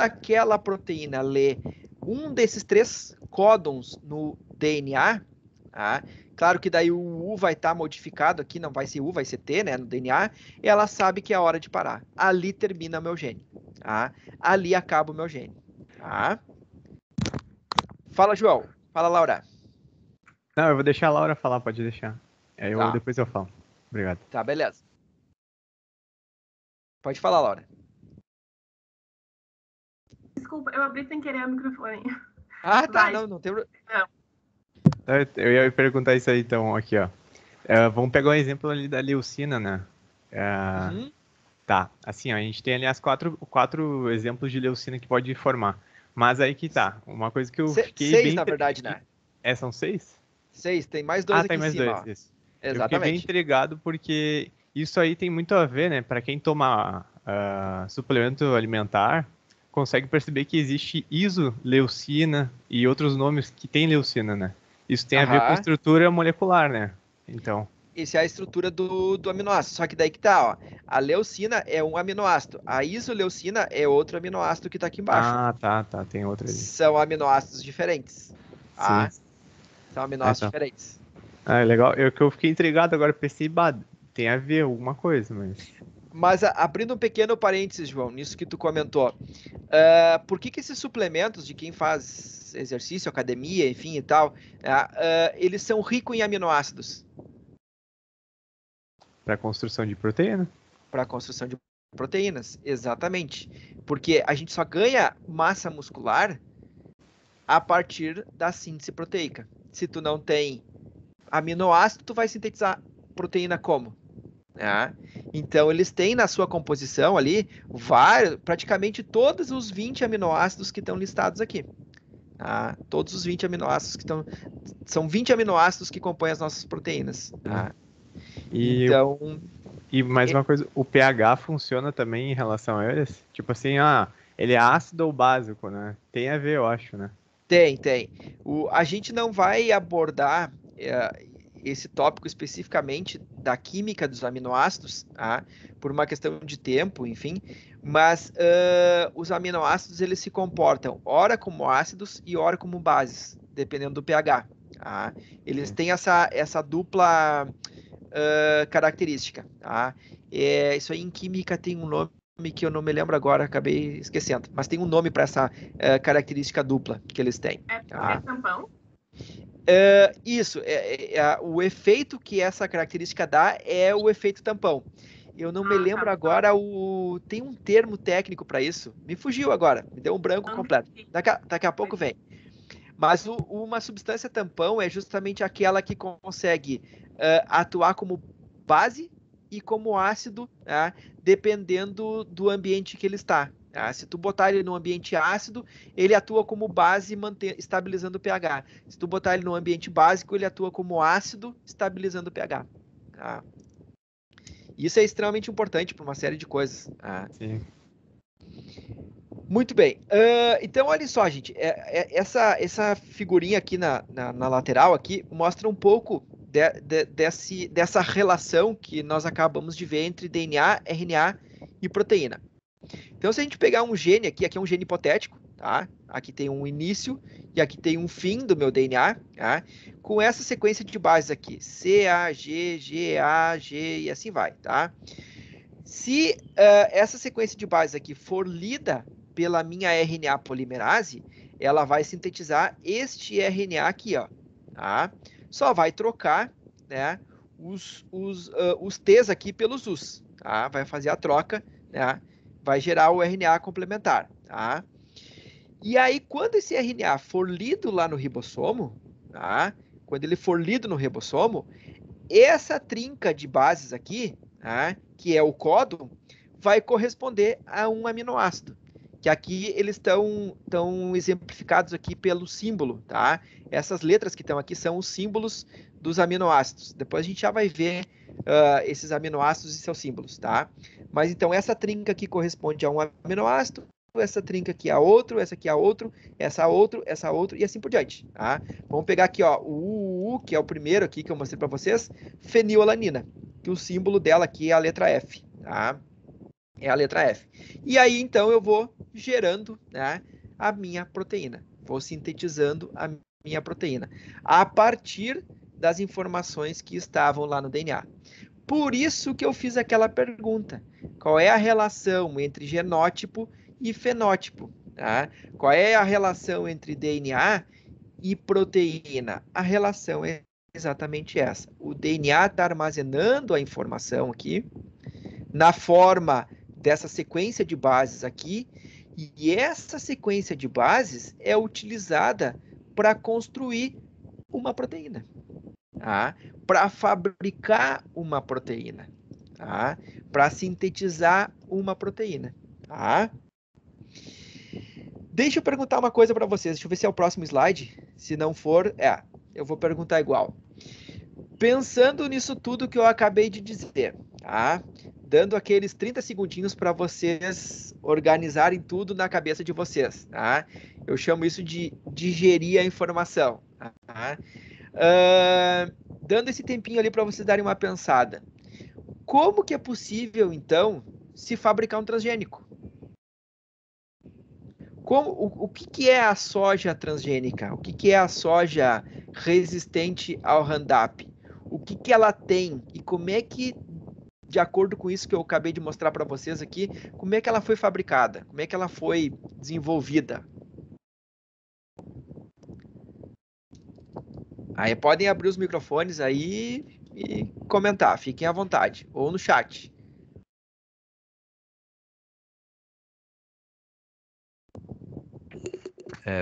aquela proteína lê um desses 3 códons no DNA, tá? Claro que daí o U vai estar modificado aqui, não vai ser U, vai ser T, né, no DNA, ela sabe que é a hora de parar. Ali termina o meu gene. Tá? Ali acaba o meu gene. Tá? Fala, João. Fala, Laura. Não, eu vou deixar a Laura falar, pode deixar. Aí depois eu falo. Obrigado. Tá, beleza. Pode falar, Laura. Desculpa, eu abri sem querer o microfone. Ah, tá, não tem problema. Eu ia perguntar isso aí, então, aqui, ó. Vamos pegar um exemplo ali da leucina, né? Tá, assim, ó, a gente tem ali as quatro exemplos de leucina que pode formar. Mas aí que tá, uma coisa que eu fiquei 6, bem... na verdade, né? São 6? 6, tem mais 2 aqui tem mais em cima. 2, isso. Exatamente. Eu fiquei bem intrigado porque isso aí tem muito a ver, né? Para quem toma suplemento alimentar, consegue perceber que existe isoleucina e outros nomes que tem leucina, né? Isso tem a ver com a estrutura molecular, né? Então... Essa é a estrutura do aminoácido. Só que daí que tá, ó. A leucina é um aminoácido. A isoleucina é outro aminoácido que tá aqui embaixo. Ah, tá. Tem outro ali. São aminoácidos diferentes. Tá? Sim. São aminoácidos diferentes. Ah, legal. Eu fiquei intrigado agora, pensei, tem a ver alguma coisa, mas... Mas abrindo um pequeno parênteses, João, nisso que tu comentou. Por que esses suplementos de quem faz exercício, academia, enfim e tal, eles são ricos em aminoácidos? Para construção de proteína? Para construção de proteínas, exatamente. Porque a gente só ganha massa muscular a partir da síntese proteica. Se tu não tem aminoácido, tu vai sintetizar proteína como? Então, eles têm na sua composição ali praticamente todos os 20 aminoácidos que estão listados aqui. Todos os 20 aminoácidos que estão... São 20 aminoácidos que compõem as nossas proteínas. Então... E mais uma coisa, o pH funciona também em relação a eles? Tipo assim, ele é ácido ou básico, né? Tem a ver, eu acho, né? Tem. A gente não vai abordar esse tópico especificamente da química dos aminoácidos, por uma questão de tempo, enfim, mas os aminoácidos eles se comportam ora como ácidos e ora como bases, dependendo do pH. Eles têm essa dupla característica. Isso aí em química tem um nome que eu não me lembro agora, acabei esquecendo, mas tem um nome para essa característica dupla que eles têm. É tampão? Isso, o efeito que essa característica dá é o efeito tampão. Eu não me lembro agora, tem um termo técnico para isso, me fugiu agora, me deu um branco completo, daqui a pouco vem. Mas uma substância tampão é justamente aquela que consegue atuar como base e como ácido, dependendo do ambiente que ele está. Se tu botar ele num ambiente ácido, ele atua como base, estabilizando o pH. Se tu botar ele num ambiente básico, ele atua como ácido, estabilizando o pH. Isso é extremamente importante para uma série de coisas. Sim. Muito bem. Então, olha só, gente. Essa figurinha aqui na lateral aqui mostra um pouco dessa relação que nós acabamos de ver entre DNA, RNA e proteína. Então, se a gente pegar um gene aqui é um gene hipotético, tá? Aqui tem um início e aqui tem um fim do meu DNA, tá? Com essa sequência de bases aqui, C, A, G, G, A, G e assim vai, tá? Se essa sequência de bases aqui for lida pela minha RNA polimerase, ela vai sintetizar este RNA aqui, ó, tá? Só vai trocar, né, os T's aqui pelos U's, tá? Vai fazer a troca, né? Vai gerar o RNA complementar, tá? E aí, quando esse RNA for lido lá no ribossomo, tá? Quando ele for lido no ribossomo, essa trinca de bases aqui, tá? Que é o códon, vai corresponder a um aminoácido. Que aqui eles estão exemplificados aqui pelo símbolo, tá? Essas letras que estão aqui são os símbolos dos aminoácidos. Depois a gente já vai ver esses aminoácidos e seus símbolos, tá? Mas então essa trinca aqui corresponde a um aminoácido, essa trinca aqui a outro, essa aqui a outro, essa a outro, essa a outro e assim por diante, tá? Vamos pegar aqui, ó, o UU, que é o primeiro aqui que eu mostrei para vocês, fenilalanina, que o símbolo dela aqui é a letra F, tá? É a letra F. E aí, então, eu vou gerando, né, a minha proteína. Vou sintetizando a minha proteína a partir das informações que estavam lá no DNA. Por isso que eu fiz aquela pergunta. Qual é a relação entre genótipo e fenótipo? Tá? Qual é a relação entre DNA e proteína? A relação é exatamente essa. O DNA está armazenando a informação aqui na forma dessa sequência de bases aqui, e essa sequência de bases é utilizada para construir uma proteína, tá? Para fabricar uma proteína, tá? Para sintetizar uma proteína, tá? Deixa eu perguntar uma coisa para vocês, deixa eu ver se é o próximo slide, se não for, eu vou perguntar igual. Pensando nisso tudo que eu acabei de dizer, tá? Dando aqueles 30 segundinhos para vocês organizarem tudo na cabeça de vocês, tá? Eu chamo isso de digerir a informação, tá? Dando esse tempinho ali para vocês darem uma pensada. Como que é possível, então, se fabricar um transgênico? O que é a soja transgênica? O que é a soja resistente ao Roundup? O que ela tem e como é que, de acordo com isso que eu acabei de mostrar para vocês aqui, como é que ela foi fabricada? Como é que ela foi desenvolvida? Aí podem abrir os microfones aí e comentar, fiquem à vontade, ou no chat.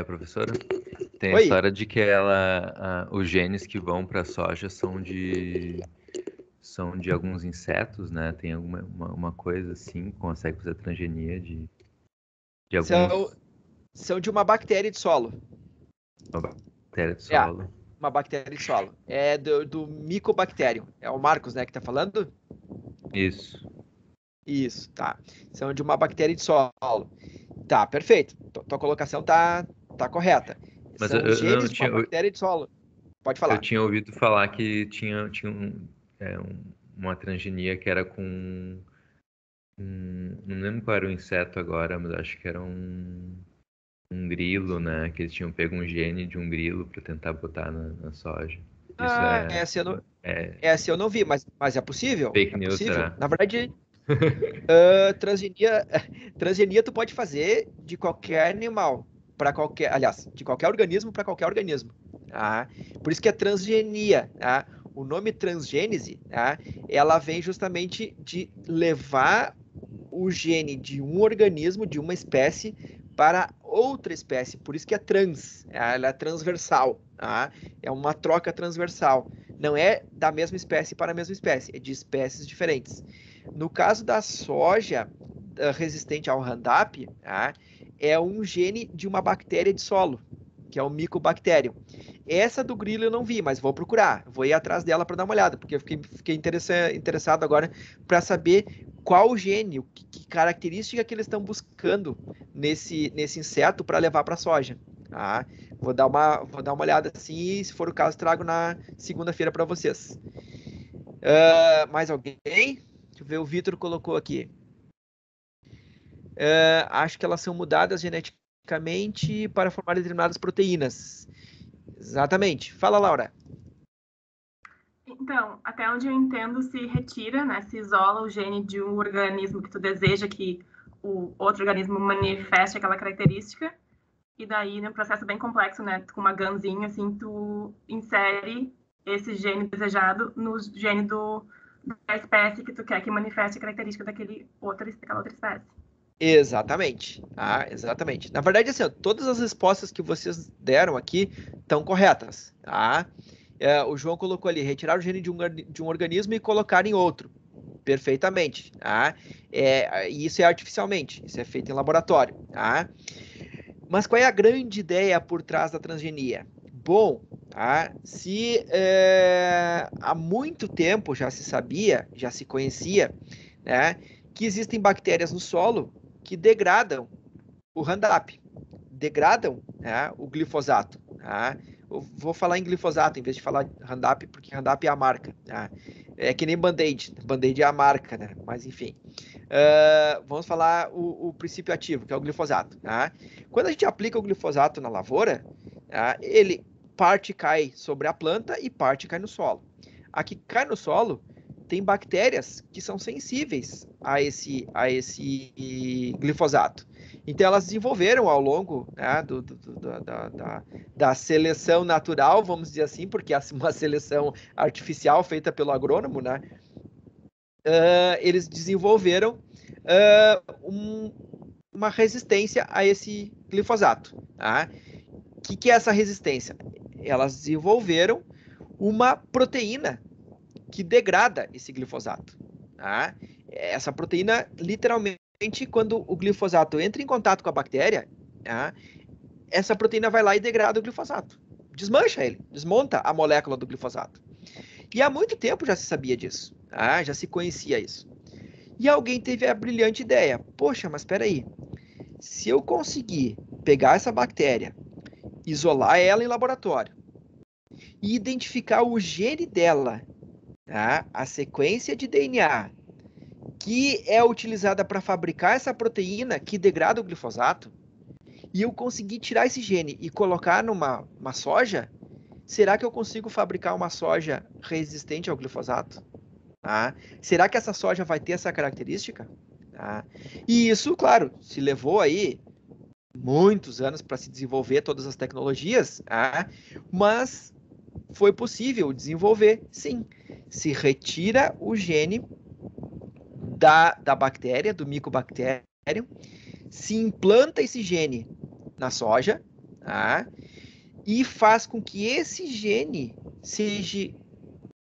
Professora, tem a Oi. história de que os genes que vão para a soja são de alguns insetos, né? Tem uma coisa assim, consegue fazer transgenia de alguns... São de uma bactéria de solo. Uma bactéria de solo. Uma bactéria de solo. É do Mycobacterium. É o Marcos, né, que tá falando? Isso. Isso, tá. São de uma bactéria de solo. Tá, perfeito. Tua colocação tá correta. Mas são os genes de uma bactéria de solo. Pode falar. Eu tinha ouvido falar que tinha uma transgenia que era com... não lembro qual era o inseto agora, mas acho que era um grilo, né? Que eles tinham pego um gene de um grilo para tentar botar na soja. Essa eu não vi, mas é possível? Fake é news, possível. será? Na verdade, transgenia tu pode fazer de qualquer animal para qualquer, aliás, de qualquer organismo para qualquer organismo. Tá? Por isso que é transgenia. Tá? O nome transgênese, tá? Ela vem justamente de levar o gene de um organismo, de uma espécie, para outra espécie. Por isso que é trans. Ela é transversal. Tá? É uma troca transversal. Não é da mesma espécie para a mesma espécie, é de espécies diferentes. No caso da soja resistente ao Roundup, tá? É um gene de uma bactéria de solo, que é o Mycobacterium. Essa do grilo eu não vi, mas vou procurar. Vou ir atrás dela para dar uma olhada, porque eu fiquei interessado agora para saber qual gene, que característica que eles estão buscando nesse inseto para levar para a soja. Tá? Vou dar uma olhada assim e, se for o caso, trago na segunda-feira para vocês. Mais alguém? Deixa eu ver, o Vitor colocou aqui. Acho que elas são mudadas geneticamente para formar determinadas proteínas. Exatamente. Fala, Laura. Então, até onde eu entendo, se retira, né, se isola o gene de um organismo que tu deseja que o outro organismo manifeste aquela característica, e daí, num processo bem complexo, né, com uma ganzinha, assim, tu insere esse gene desejado no gene da espécie que tu quer que manifeste a característica daquela outra espécie. Exatamente. Exatamente. Na verdade, assim, ó, todas as respostas que vocês deram aqui estão corretas. Tá? O João colocou ali, retirar o gene de um organismo e colocar em outro. Perfeitamente. Tá? Isso é artificialmente, isso é feito em laboratório. Tá? Mas qual é a grande ideia por trás da transgenia? Bom, se há muito tempo já se sabia, já se conhecia, né, que existem bactérias no solo que degradam o Roundup, degradam, né, o glifosato. Tá? Eu vou falar em glifosato em vez de falar Roundup, porque Roundup é a marca. Tá? É que nem Band-Aid. Band-Aid é a marca, né? Mas enfim. Vamos falar o princípio ativo, que é o glifosato. Tá? Quando a gente aplica o glifosato na lavoura, tá? Ele parte cai sobre a planta e parte cai no solo. A que cai no solo tem bactérias que são sensíveis a esse glifosato. Então, elas desenvolveram ao longo, né, da seleção natural, vamos dizer assim, porque é uma seleção artificial feita pelo agrônomo, né? Eles desenvolveram uma resistência a esse glifosato. Tá? O que é essa resistência? Elas desenvolveram uma proteína que degrada esse glifosato. Tá? Essa proteína, literalmente, quando o glifosato entra em contato com a bactéria, tá? Essa proteína vai lá e degrada o glifosato. Desmancha ele, desmonta a molécula do glifosato. E há muito tempo já se sabia disso, tá? Já se conhecia isso. E alguém teve a brilhante ideia, poxa, mas espera aí, se eu conseguir pegar essa bactéria, isolar ela em laboratório e identificar o gene dela, tá? A sequência de DNA que é utilizada para fabricar essa proteína que degrada o glifosato, e eu conseguir tirar esse gene e colocar numa soja, será que eu consigo fabricar uma soja resistente ao glifosato? Tá? Será que essa soja vai ter essa característica? Tá? E isso, claro, se levou aí muitos anos para se desenvolver todas as tecnologias, tá? Mas foi possível desenvolver, sim. Se retira o gene da bactéria, do micobactério, se implanta esse gene na soja, tá? E faz com que esse gene seja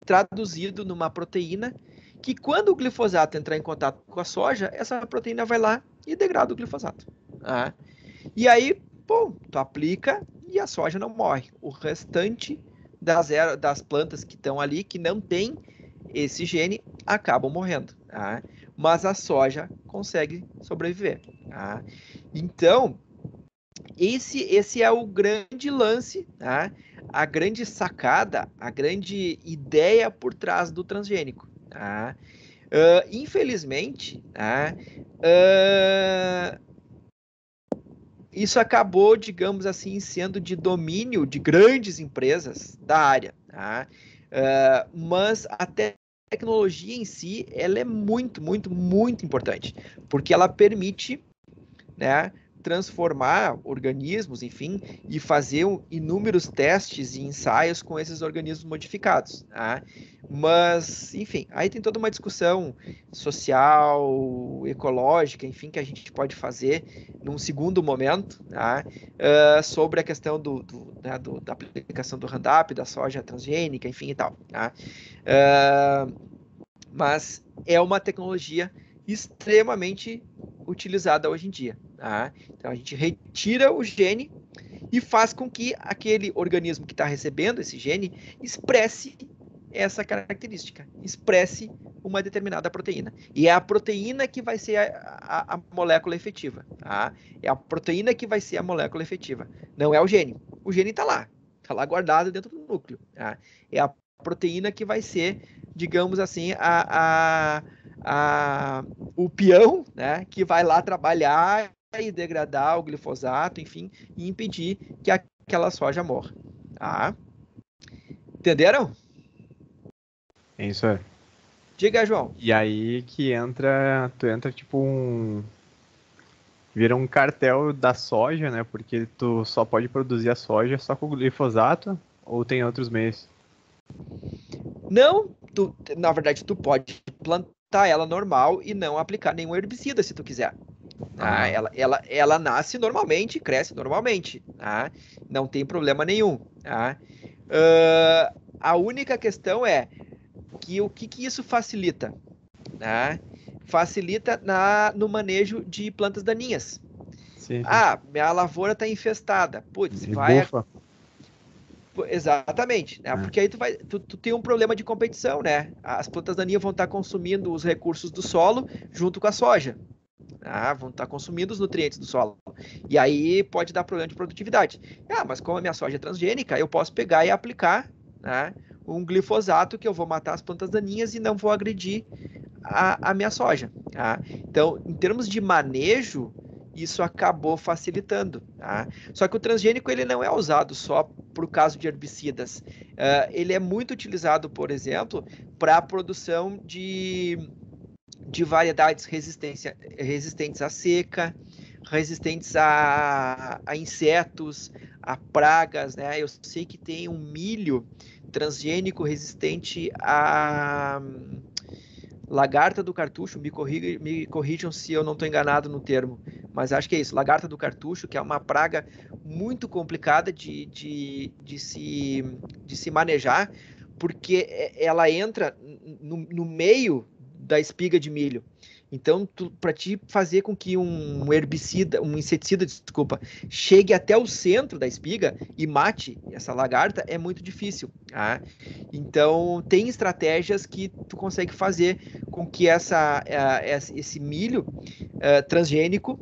traduzido numa proteína que, quando o glifosato entrar em contato com a soja, essa proteína vai lá e degrada o glifosato. Tá? E aí, pô, tu aplica e a soja não morre. O restante das plantas que estão ali, que não tem esse gene, acabam morrendo. Tá? Mas a soja consegue sobreviver. Tá? Então, esse é o grande lance, tá? A grande sacada, a grande ideia por trás do transgênico. Tá? Infelizmente, tá? Isso acabou, digamos assim, sendo de domínio de grandes empresas da área. Tá? Mas a tecnologia em si, ela é muito, muito, muito importante, porque ela permite, né, transformar organismos, enfim, e fazer inúmeros testes e ensaios com esses organismos modificados. Tá? Mas, enfim, aí tem toda uma discussão social, ecológica, enfim, que a gente pode fazer num segundo momento, tá? Sobre a questão da aplicação do Roundup, da soja transgênica, enfim e tal. Tá? Mas é uma tecnologia extremamente utilizada hoje em dia. Tá? Então a gente retira o gene e faz com que aquele organismo que está recebendo esse gene expresse essa característica, expresse uma determinada proteína. E é a proteína que vai ser a molécula efetiva. Tá? É a proteína que vai ser a molécula efetiva. Não é o gene. O gene está lá guardado dentro do núcleo. Tá? É a proteína que vai ser, digamos assim, o peão, né, que vai lá trabalhar e degradar o glifosato, enfim, e impedir que aquela soja morra. Tá? Entenderam? É isso aí. Diga, João. E aí que tu entra tipo vira um cartel da soja, né? Porque tu só pode produzir a soja só com o glifosato ou tem outros meios? Não, na verdade, tu pode plantar ela normal e não aplicar nenhum herbicida se tu quiser. Tá? Ela nasce normalmente, cresce normalmente, tá? Não tem problema nenhum. Tá? A única questão é que o que isso facilita? Tá? Facilita no manejo de plantas daninhas. Sim. Minha lavoura está infestada. Putz, Bufa. Exatamente, né? Porque aí tu tem um problema de competição, né? As plantas daninhas vão estar consumindo os recursos do solo junto com a soja. Vão estar consumindo os nutrientes do solo. E aí pode dar problema de produtividade. Mas como a minha soja é transgênica, eu posso pegar e aplicar, né, um glifosato que eu vou matar as plantas daninhas e não vou agredir a minha soja. Tá? Então, em termos de manejo, isso acabou facilitando. Tá? Só que o transgênico ele não é usado só para o caso de herbicidas. Ele é muito utilizado, por exemplo, para a produção de variedades resistentes à seca, resistentes a insetos, a pragas, né? Eu sei que tem um milho transgênico resistente a lagarta do cartucho, me corrijam se eu não estou enganado no termo, mas acho que é isso, lagarta do cartucho, que é uma praga muito complicada de se manejar, porque ela entra no meio da espiga de milho. Então, para te fazer com que um inseticida, chegue até o centro da espiga e mate essa lagarta, é muito difícil. Tá? Então, tem estratégias que tu consegue fazer com que esse milho transgênico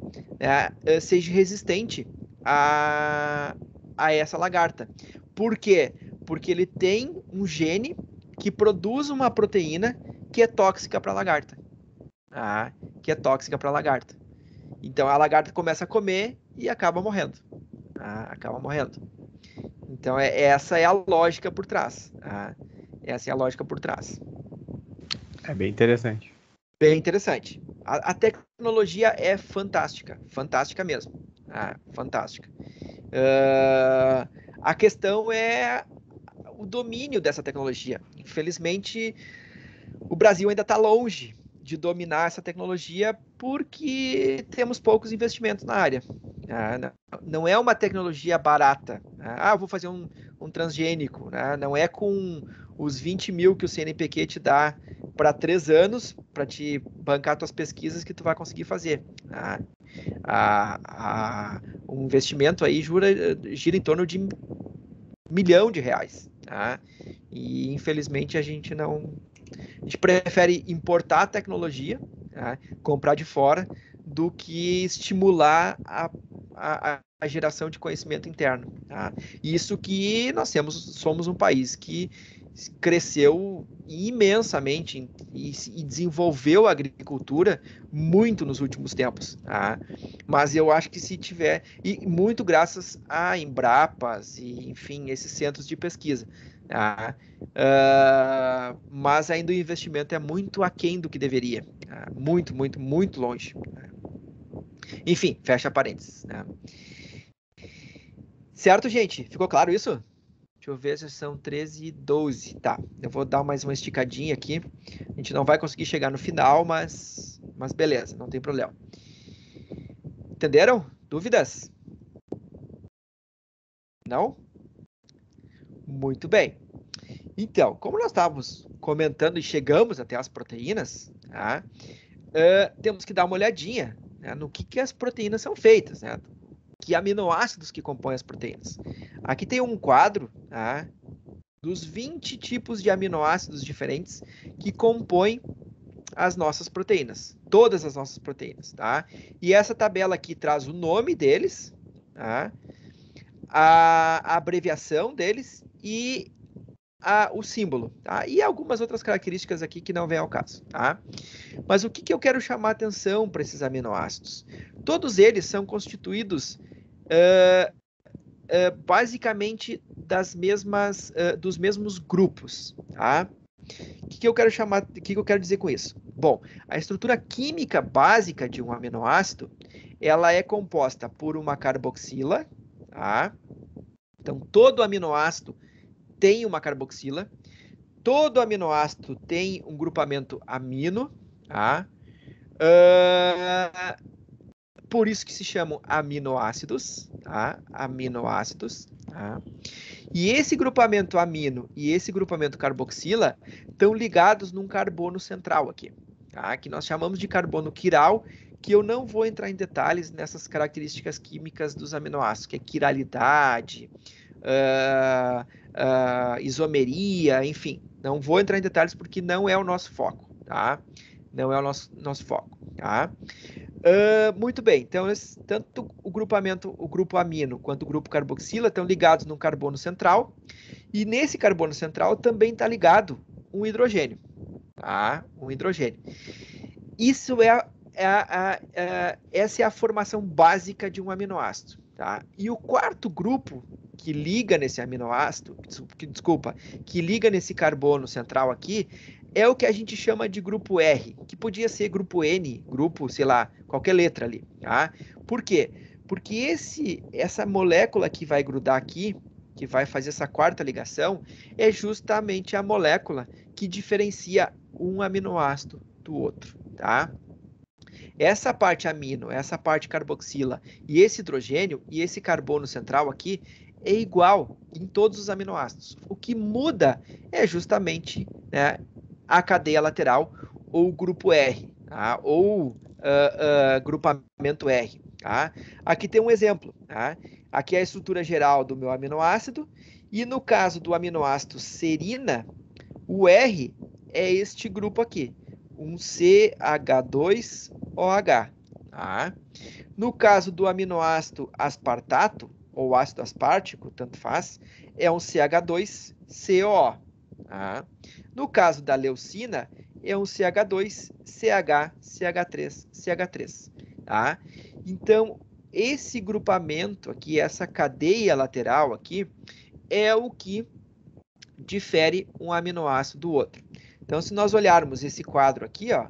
seja resistente a essa lagarta. Por quê? Porque ele tem um gene que produz uma proteína que é tóxica para a lagarta. Que é tóxica para a lagarta. Então a lagarta começa a comer e acaba morrendo. Acaba morrendo. Então essa é a lógica por trás. Essa é a lógica por trás. É bem interessante. Bem interessante. A tecnologia é fantástica. Fantástica mesmo. Fantástica. A questão é o domínio dessa tecnologia. Infelizmente, o Brasil ainda está longe de dominar essa tecnologia porque temos poucos investimentos na área. Não é uma tecnologia barata. Eu vou fazer um transgênico. Não é com os 20 mil que o CNPq te dá para 3 anos para te bancar tuas pesquisas que tu vai conseguir fazer. O investimento aí gira em torno de R$ 1 milhão. E infelizmente a gente prefere importar a tecnologia, comprar de fora, do que estimular a geração de conhecimento interno. Isso que nós somos um país que cresceu imensamente e desenvolveu a agricultura muito nos últimos tempos. Mas eu acho que se tiver, e muito graças a Embrapas e, enfim, esses centros de pesquisa. Mas ainda o investimento é muito aquém do que deveria. Muito, muito, muito longe. Enfim, fecha parênteses. Certo, gente? Ficou claro isso? Deixa eu ver se são 13h12. Tá, eu vou dar mais uma esticadinha aqui. A gente não vai conseguir chegar no final, mas beleza, não tem problema. Entenderam? Dúvidas? Não? Muito bem. Então, como nós estávamos comentando e chegamos até as proteínas, temos que dar uma olhadinha no que as proteínas são feitas, que aminoácidos que compõem as proteínas. Aqui tem um quadro dos 20 tipos de aminoácidos diferentes que compõem as nossas proteínas, todas as nossas proteínas. E essa tabela aqui traz o nome deles, a abreviação deles e o símbolo, e algumas outras características aqui que não vem ao caso. Mas o que eu quero chamar a atenção para esses aminoácidos? Todos eles são constituídos basicamente dos mesmos grupos. O que eu quero dizer com isso? Bom, a estrutura química básica de um aminoácido, ela é composta por uma carboxila, tá? Então, todo aminoácido tem uma carboxila, todo aminoácido tem um grupamento amino, tá? Por isso que se chamam aminoácidos, tá? Aminoácidos, tá? E esse grupamento amino e esse grupamento carboxila estão ligados num carbono central aqui, tá? Que nós chamamos de carbono quiral, que eu não vou entrar em detalhes nessas características químicas dos aminoácidos, que é quiralidade, isomeria, enfim. Não vou entrar em detalhes porque não é o nosso foco, tá? Não é o nosso foco, tá? Muito bem, então tanto o grupo amino quanto o grupo carboxila estão ligados num carbono central, e nesse carbono central também está ligado um hidrogênio, tá? Um hidrogênio. Isso essa é a formação básica de um aminoácido, tá? E o quarto grupo que liga nesse aminoácido, que liga nesse carbono central aqui, é o que a gente chama de grupo R, que podia ser grupo N, grupo, sei lá, qualquer letra ali, tá? Por quê? Porque essa molécula que vai grudar aqui, que vai fazer essa quarta ligação, é justamente a molécula que diferencia um aminoácido do outro, tá? Essa parte amino, essa parte carboxila e esse hidrogênio e esse carbono central aqui é igual em todos os aminoácidos. O que muda é justamente, né, a cadeia lateral ou o grupo R, tá? Ou grupamento R. Tá? Aqui tem um exemplo. Tá? Aqui é a estrutura geral do meu aminoácido e no caso do aminoácido serina, o R é este grupo aqui, um CH2OH. Tá? No caso do aminoácido aspartato, ou ácido aspartico, tanto faz, é um CH2COO. Tá? No caso da leucina, é um CH2CH3CH3. Tá? Então, esse grupamento aqui, essa cadeia lateral aqui, é o que difere um aminoácido do outro. Então, se nós olharmos esse quadro aqui, ó,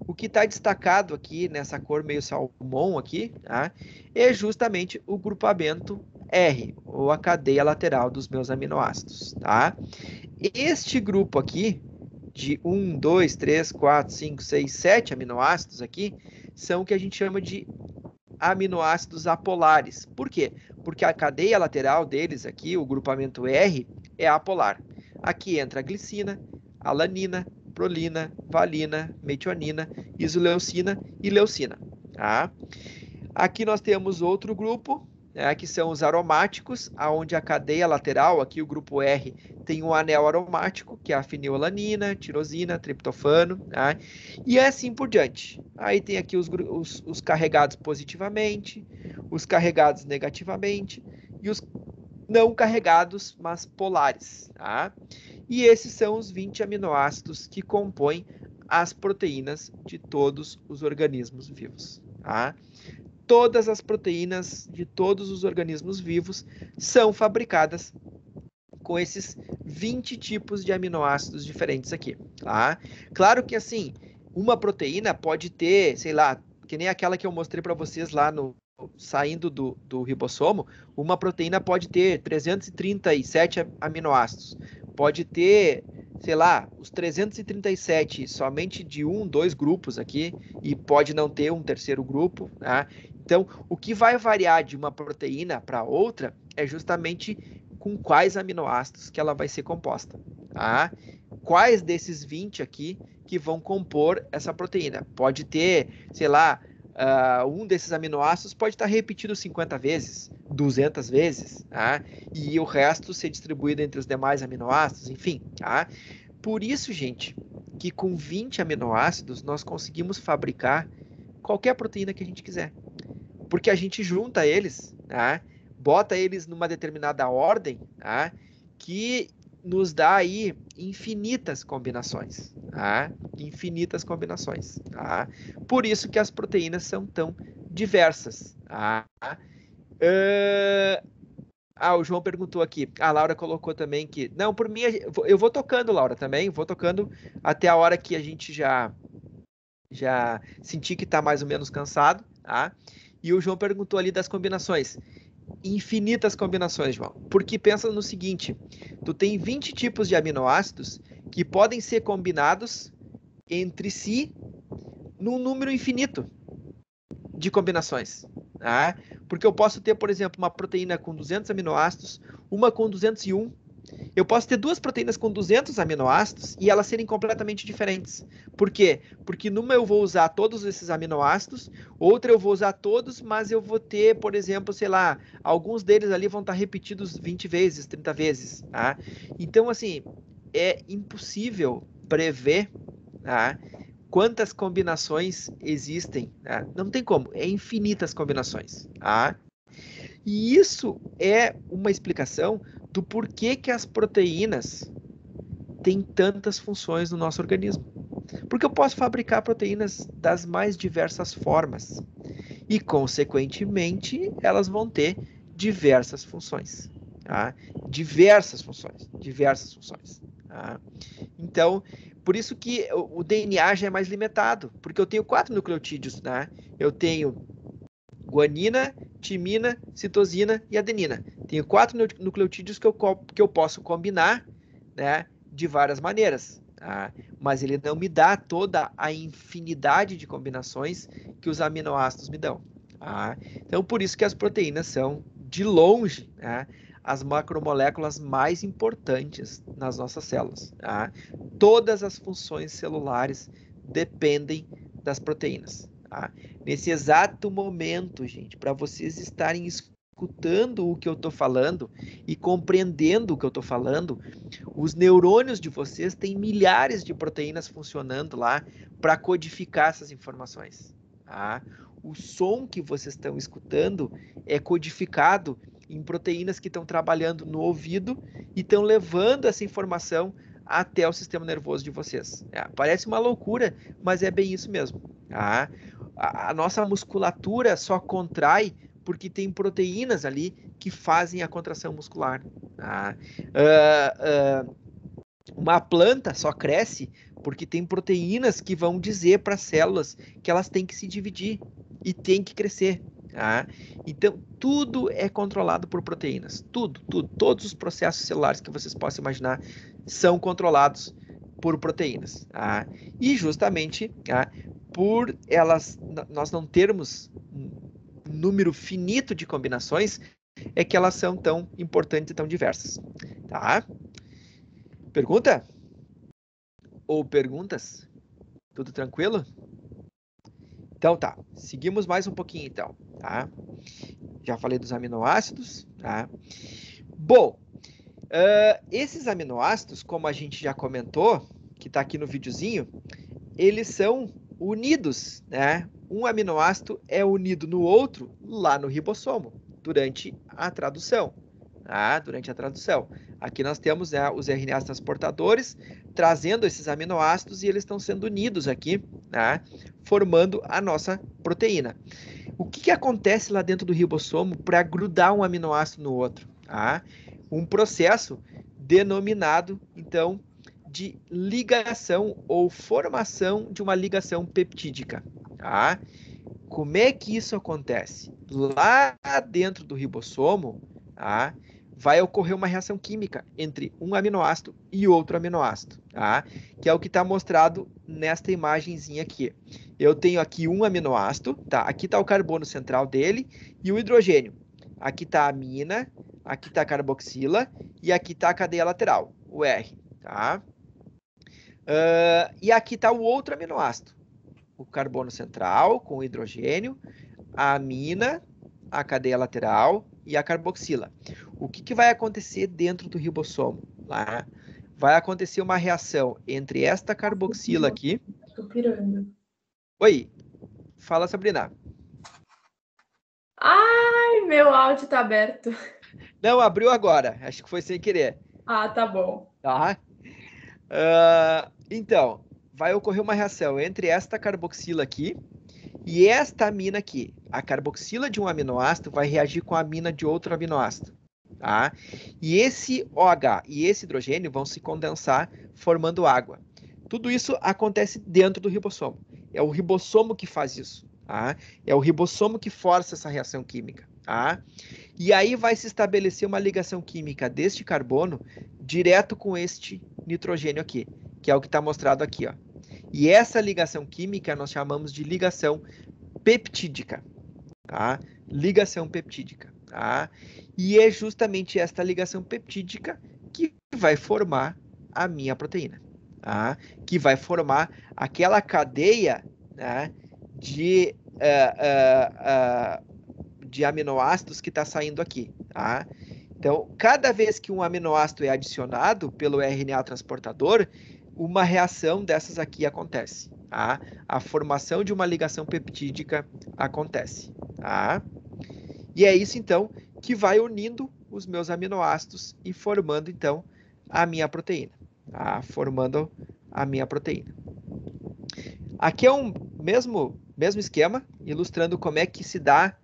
o que está destacado aqui nessa cor meio salmão aqui, tá, é justamente o grupamento R, ou a cadeia lateral dos meus aminoácidos. Tá? Este grupo aqui, de 1, 2, 3, 4, 5, 6, 7 aminoácidos aqui, são o que a gente chama de aminoácidos apolares. Por quê? Porque a cadeia lateral deles aqui, o grupamento R, é apolar. Aqui entra a glicina, alanina, prolina, valina, metionina, isoleucina e leucina. Tá? Aqui nós temos outro grupo, né, que são os aromáticos, onde a cadeia lateral, aqui o grupo R, tem um anel aromático, que é a fenilalanina, tirosina, triptofano, tá? E assim por diante. Aí tem aqui os carregados positivamente, os carregados negativamente e os não carregados, mas polares. Tá? E esses são os 20 aminoácidos que compõem as proteínas de todos os organismos vivos. Tá? Todas as proteínas de todos os organismos vivos são fabricadas com esses 20 tipos de aminoácidos diferentes aqui. Tá? Claro que, assim, uma proteína pode ter, sei lá, que nem aquela que eu mostrei para vocês lá saindo do ribossomo, uma proteína pode ter 337 aminoácidos. Pode ter, sei lá, os 337 somente de 1, 2 grupos aqui, e pode não ter um terceiro grupo, tá? Então, o que vai variar de uma proteína para outra é justamente com quais aminoácidos que ela vai ser composta. Tá? Quais desses 20 aqui que vão compor essa proteína? Pode ter, sei lá, um desses aminoácidos pode estar repetido 50 vezes, 200 vezes, tá? E o resto ser distribuído entre os demais aminoácidos, enfim. Tá? Por isso, gente, que com 20 aminoácidos nós conseguimos fabricar qualquer proteína que a gente quiser. Porque a gente junta eles, tá? Bota eles numa determinada ordem, tá? Que nos dá aí infinitas combinações, tá? Infinitas combinações, tá? Por isso que as proteínas são tão diversas, tá? o João perguntou aqui. A Laura colocou também que... Não, por mim, eu vou tocando, Laura, também. Vou tocando até a hora que a gente já sentir que está mais ou menos cansado, tá? E o João perguntou ali das combinações. Infinitas combinações, João. Porque pensa no seguinte, tu tem 20 tipos de aminoácidos que podem ser combinados entre si num número infinito de combinações, tá? Porque eu posso ter, por exemplo, uma proteína com 200 aminoácidos, uma com 201. Eu posso ter duas proteínas com 200 aminoácidos e elas serem completamente diferentes. Por quê? Porque numa eu vou usar todos esses aminoácidos, outra eu vou usar todos, mas eu vou ter, por exemplo, sei lá, alguns deles ali vão estar repetidos 20 vezes, 30 vezes, tá? Então, assim, é impossível prever, tá, quantas combinações existem, tá? Não tem como, é infinitas combinações, tá? E isso é uma explicação do porquê que as proteínas têm tantas funções no nosso organismo. Porque eu posso fabricar proteínas das mais diversas formas e, consequentemente, elas vão ter diversas funções. Tá? Diversas funções. Tá? Então, por isso que o DNA já é mais limitado, porque eu tenho 4 nucleotídeos. Né? Eu tenho guanina, timina, citosina e adenina. Tenho 4 nucleotídeos que eu posso combinar, né, de várias maneiras. Tá? Mas ele não me dá toda a infinidade de combinações que os aminoácidos me dão. Tá? Então, por isso que as proteínas são, de longe, né, as macromoléculas mais importantes nas nossas células. Tá? Todas as funções celulares dependem das proteínas. Tá? Nesse exato momento, gente, para vocês estarem escutando o que eu estou falando e compreendendo o que eu estou falando, os neurônios de vocês têm milhares de proteínas funcionando lá para codificar essas informações. Tá? O som que vocês estão escutando é codificado em proteínas que estão trabalhando no ouvido e estão levando essa informação até o sistema nervoso de vocês. Parece uma loucura, mas é bem isso mesmo. Tá? A nossa musculatura só contrai porque tem proteínas ali que fazem a contração muscular. Tá? Uma planta só cresce porque tem proteínas que vão dizer para as células que elas têm que se dividir e têm que crescer. Tá? Então, tudo é controlado por proteínas. Tudo. Todos os processos celulares que vocês possam imaginar são controlados por proteínas. Tá? E justamente, tá, por nós não termos um número finito de combinações, é que elas são tão importantes e tão diversas. Tá? Pergunta? Ou perguntas? Tudo tranquilo? Então tá, seguimos mais um pouquinho então, tá? Já falei dos aminoácidos, tá? Bom, esses aminoácidos, como a gente já comentou, que tá aqui no videozinho, eles são unidos, né? Um aminoácido é unido no outro lá no ribossomo, durante a tradução. Tá? Durante a tradução. Aqui nós temos, né, os RNAs transportadores trazendo esses aminoácidos e eles estão sendo unidos aqui, né, formando a nossa proteína. O que acontece lá dentro do ribossomo para grudar um aminoácido no outro? Tá? Um processo denominado, então, de ligação ou formação de uma ligação peptídica. Tá? Como é que isso acontece? Lá dentro do ribossomo, tá, vai ocorrer uma reação química entre um aminoácido e outro aminoácido, tá? Que é o que está mostrado nesta imagenzinha aqui. Eu tenho aqui um aminoácido, tá? Aqui está o carbono central dele e o hidrogênio. Aqui está a amina, aqui está a carboxila e aqui está a cadeia lateral, o R, tá? E aqui está o outro aminoácido, o carbono central com o hidrogênio, a amina, a cadeia lateral e a carboxila. O que vai acontecer dentro do ribossomo? Lá vai acontecer uma reação entre esta carboxila aqui. Tô pirando. Oi, fala, Sabrina. Ai, meu áudio tá aberto. Não, abriu agora. Acho que foi sem querer. Ah, tá bom. Tá? Então, vai ocorrer uma reação entre esta carboxila aqui e esta amina aqui. A carboxila de um aminoácido vai reagir com a amina de outro aminoácido. tá? E esse OH e esse hidrogênio vão se condensar formando água. Tudo isso acontece dentro do ribossomo. É o ribossomo que faz isso, tá? É o ribossomo que força essa reação química, tá? E aí vai se estabelecer uma ligação química deste carbono direto com este nitrogênio aqui, que é o que está mostrado aqui, ó. E essa ligação química nós chamamos de ligação peptídica, tá? Ligação peptídica, tá? E é justamente esta ligação peptídica que vai formar a minha proteína, tá? Que vai formar aquela cadeia, né, de aminoácidos que está saindo aqui, tá? Então, cada vez que um aminoácido é adicionado pelo RNA transportador, uma reação dessas aqui acontece, tá? A formação de uma ligação peptídica acontece, tá? E é isso, então, que vai unindo os meus aminoácidos e formando, então, a minha proteína, tá? Formando a minha proteína. Aqui é um mesmo esquema, ilustrando como é que se dá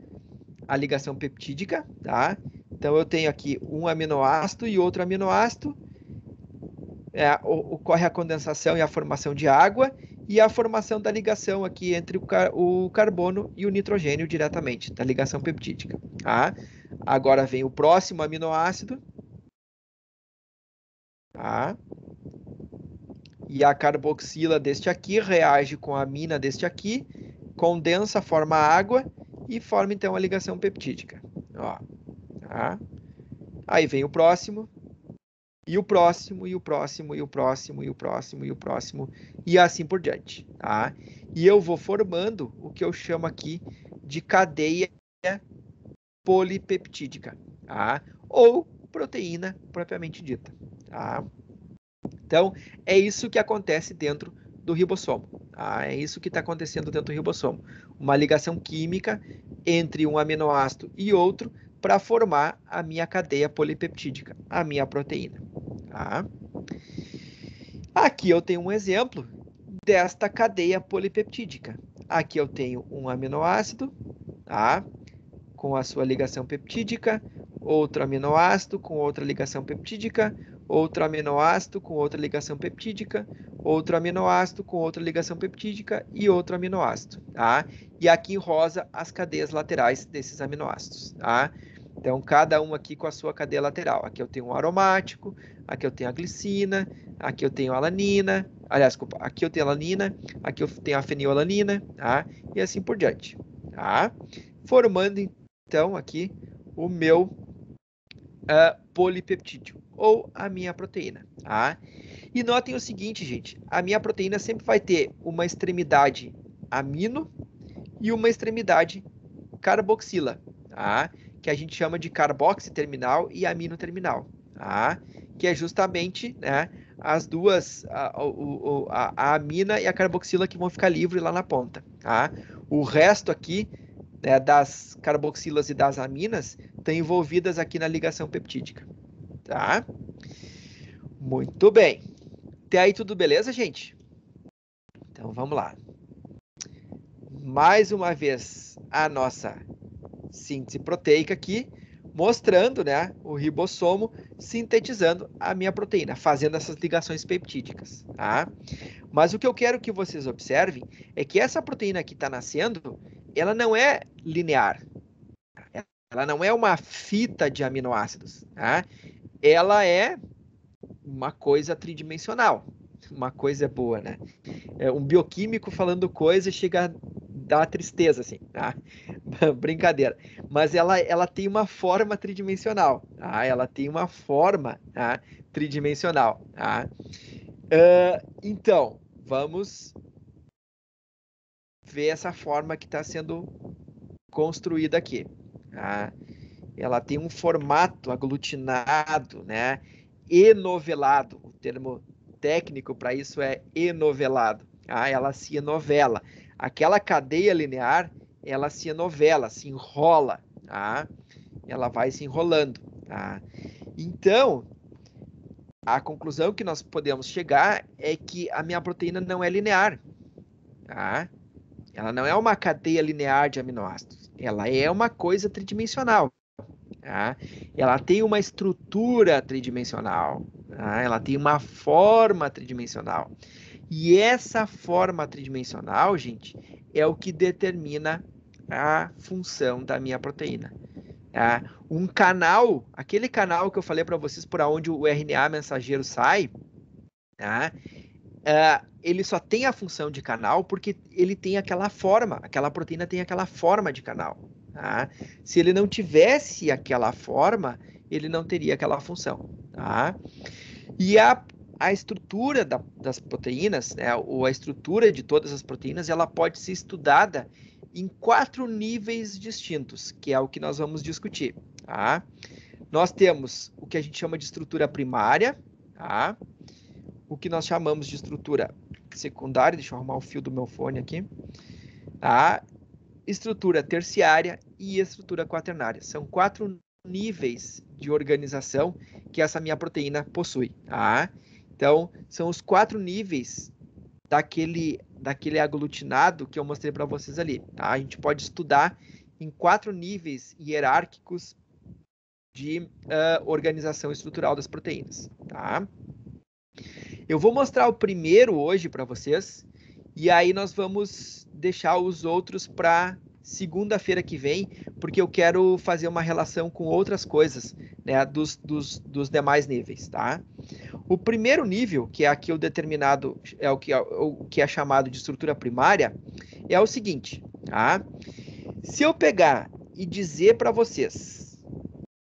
a ligação peptídica, tá? Então, eu tenho aqui um aminoácido e outro aminoácido, ocorre a condensação e a formação de água e a formação da ligação aqui entre o carbono e o nitrogênio diretamente, da ligação peptídica, tá? Agora vem o próximo aminoácido, tá? E a carboxila deste aqui reage com a amina deste aqui, condensa, forma água e forma então a ligação peptídica. Ó, tá? Aí vem o próximo, e o próximo, e o próximo, e o próximo, e o próximo, e o próximo, e assim por diante, tá? E eu vou formando o que eu chamo aqui de cadeia polipeptídica, tá? Ou proteína propriamente dita, tá? Então, é isso que acontece dentro do ribossomo, tá? É isso que está acontecendo dentro do ribossomo. Uma ligação química entre um aminoácido e outro para formar a minha cadeia polipeptídica, a minha proteína. Tá? Aqui eu tenho um exemplo desta cadeia polipeptídica. Aqui eu tenho um aminoácido, tá? Com a sua ligação peptídica, outro aminoácido com outra ligação peptídica, outro aminoácido com outra ligação peptídica, outro aminoácido com outra ligação peptídica e outro aminoácido, tá? E aqui em rosa as cadeias laterais desses aminoácidos, tá? Então, cada um aqui com a sua cadeia lateral. Aqui eu tenho um aromático, aqui eu tenho a glicina, aqui eu tenho a alanina, aliás, desculpa, aqui eu tenho a alanina, aqui eu tenho a fenilalanina, tá? E assim por diante, tá? Formando, então, aqui o meu polipeptídeo, ou a minha proteína, tá? E notem o seguinte, gente, a minha proteína sempre vai ter uma extremidade amino e uma extremidade carboxila, tá? Que a gente chama de carboxi terminal e amino terminal, tá? Que é justamente, né, as duas, a amina e a carboxila que vão ficar livres lá na ponta, tá? O resto aqui, né, das carboxilas e das aminas estão envolvidas aqui na ligação peptídica, tá? Muito bem. Até aí tudo beleza, gente? Então vamos lá. Mais uma vez a nossa síntese proteica aqui, mostrando, né, o ribossomo sintetizando a minha proteína, fazendo essas ligações peptídicas, tá? Mas o que eu quero que vocês observem é que essa proteína que está nascendo, ela não é linear, ela não é uma fita de aminoácidos, tá? Ela é uma coisa tridimensional, uma coisa boa, né? É um bioquímico falando coisa chega a dar tristeza, assim, tá? Brincadeira. Mas ela tem uma forma tridimensional, tá? Ela tem uma forma, tá, tridimensional, tá? Então, vamos ver essa forma que está sendo construída aqui, tá? Ela tem um formato aglutinado, né? Enovelado. O termo técnico para isso é enovelado. Tá? Ela se enovela. Aquela cadeia linear, ela se enovela, se enrola. Tá? Ela vai se enrolando. Tá? Então, a conclusão que nós podemos chegar é que a minha proteína não é linear. Tá? Ela não é uma cadeia linear de aminoácidos. Ela é uma coisa tridimensional. tá? Ela tem uma estrutura tridimensional, tá? Ela tem uma forma tridimensional. E essa forma tridimensional, gente, é o que determina a função da minha proteína. Tá? Um canal, aquele canal que eu falei para vocês por onde o RNA mensageiro sai, tá? Ele só tem a função de canal porque ele tem aquela forma, aquela proteína tem aquela forma de canal. Tá? Se ele não tivesse aquela forma, ele não teria aquela função. Tá? E a estrutura das proteínas, né, ou a estrutura de todas as proteínas, ela pode ser estudada em 4 níveis distintos, que é o que nós vamos discutir. Tá? Nós temos o que a gente chama de estrutura primária, tá? O que nós chamamos de estrutura secundária, deixa eu arrumar o fio do meu fone aqui, tá? Estrutura terciária e estrutura quaternária. São 4 níveis de organização que essa minha proteína possui, tá? Então, são os 4 níveis daquele aglutinado que eu mostrei para vocês ali, tá? A gente pode estudar em 4 níveis hierárquicos de organização estrutural das proteínas, tá? Eu vou mostrar o primeiro hoje para vocês, e aí nós vamos deixar os outros para segunda-feira que vem, porque eu quero fazer uma relação com outras coisas, né, dos demais níveis, tá? O primeiro nível, que é aqui o determinado, é o que é chamado de estrutura primária, é o seguinte, tá? Se eu pegar e dizer para vocês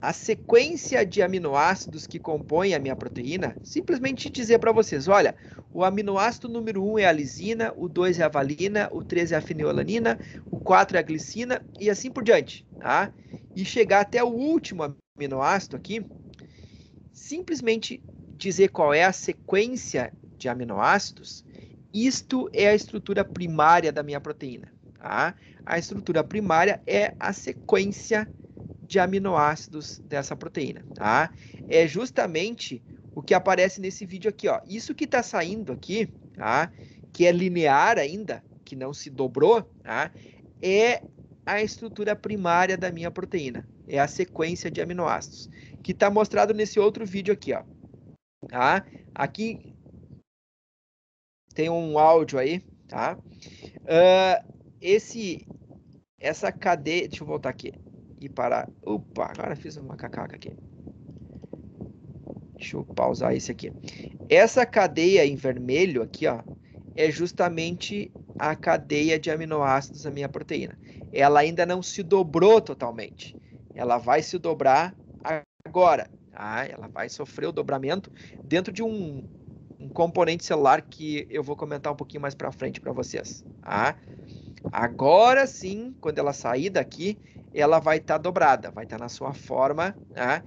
a sequência de aminoácidos que compõem a minha proteína, simplesmente dizer para vocês, olha, o aminoácido número 1 é a lisina, o 2 é a valina, o 3 é a fenilalanina, o 4 é a glicina e assim por diante, tá? E chegar até o último aminoácido aqui, simplesmente dizer qual é a sequência de aminoácidos, isto é a estrutura primária da minha proteína, tá? A estrutura primária é a sequência de aminoácidos dessa proteína, tá? É justamente o que aparece nesse vídeo aqui, ó. Isso que está saindo aqui, tá? Que é linear ainda, que não se dobrou, tá? É a estrutura primária da minha proteína. É a sequência de aminoácidos, que está mostrado nesse outro vídeo aqui, ó. Tá? Aqui tem um áudio aí, tá? Essa cadeia, deixa eu voltar aqui e parar. Opa, agora fiz uma cacaca aqui. Deixa eu pausar esse aqui. Essa cadeia em vermelho aqui, ó, é justamente a cadeia de aminoácidos da minha proteína. Ela ainda não se dobrou totalmente. Ela vai se dobrar agora. Tá? Ela vai sofrer o dobramento dentro de um componente celular que eu vou comentar um pouquinho mais para frente para vocês. Tá? Agora sim, quando ela sair daqui, ela vai estar dobrada, vai estar na sua forma, tá?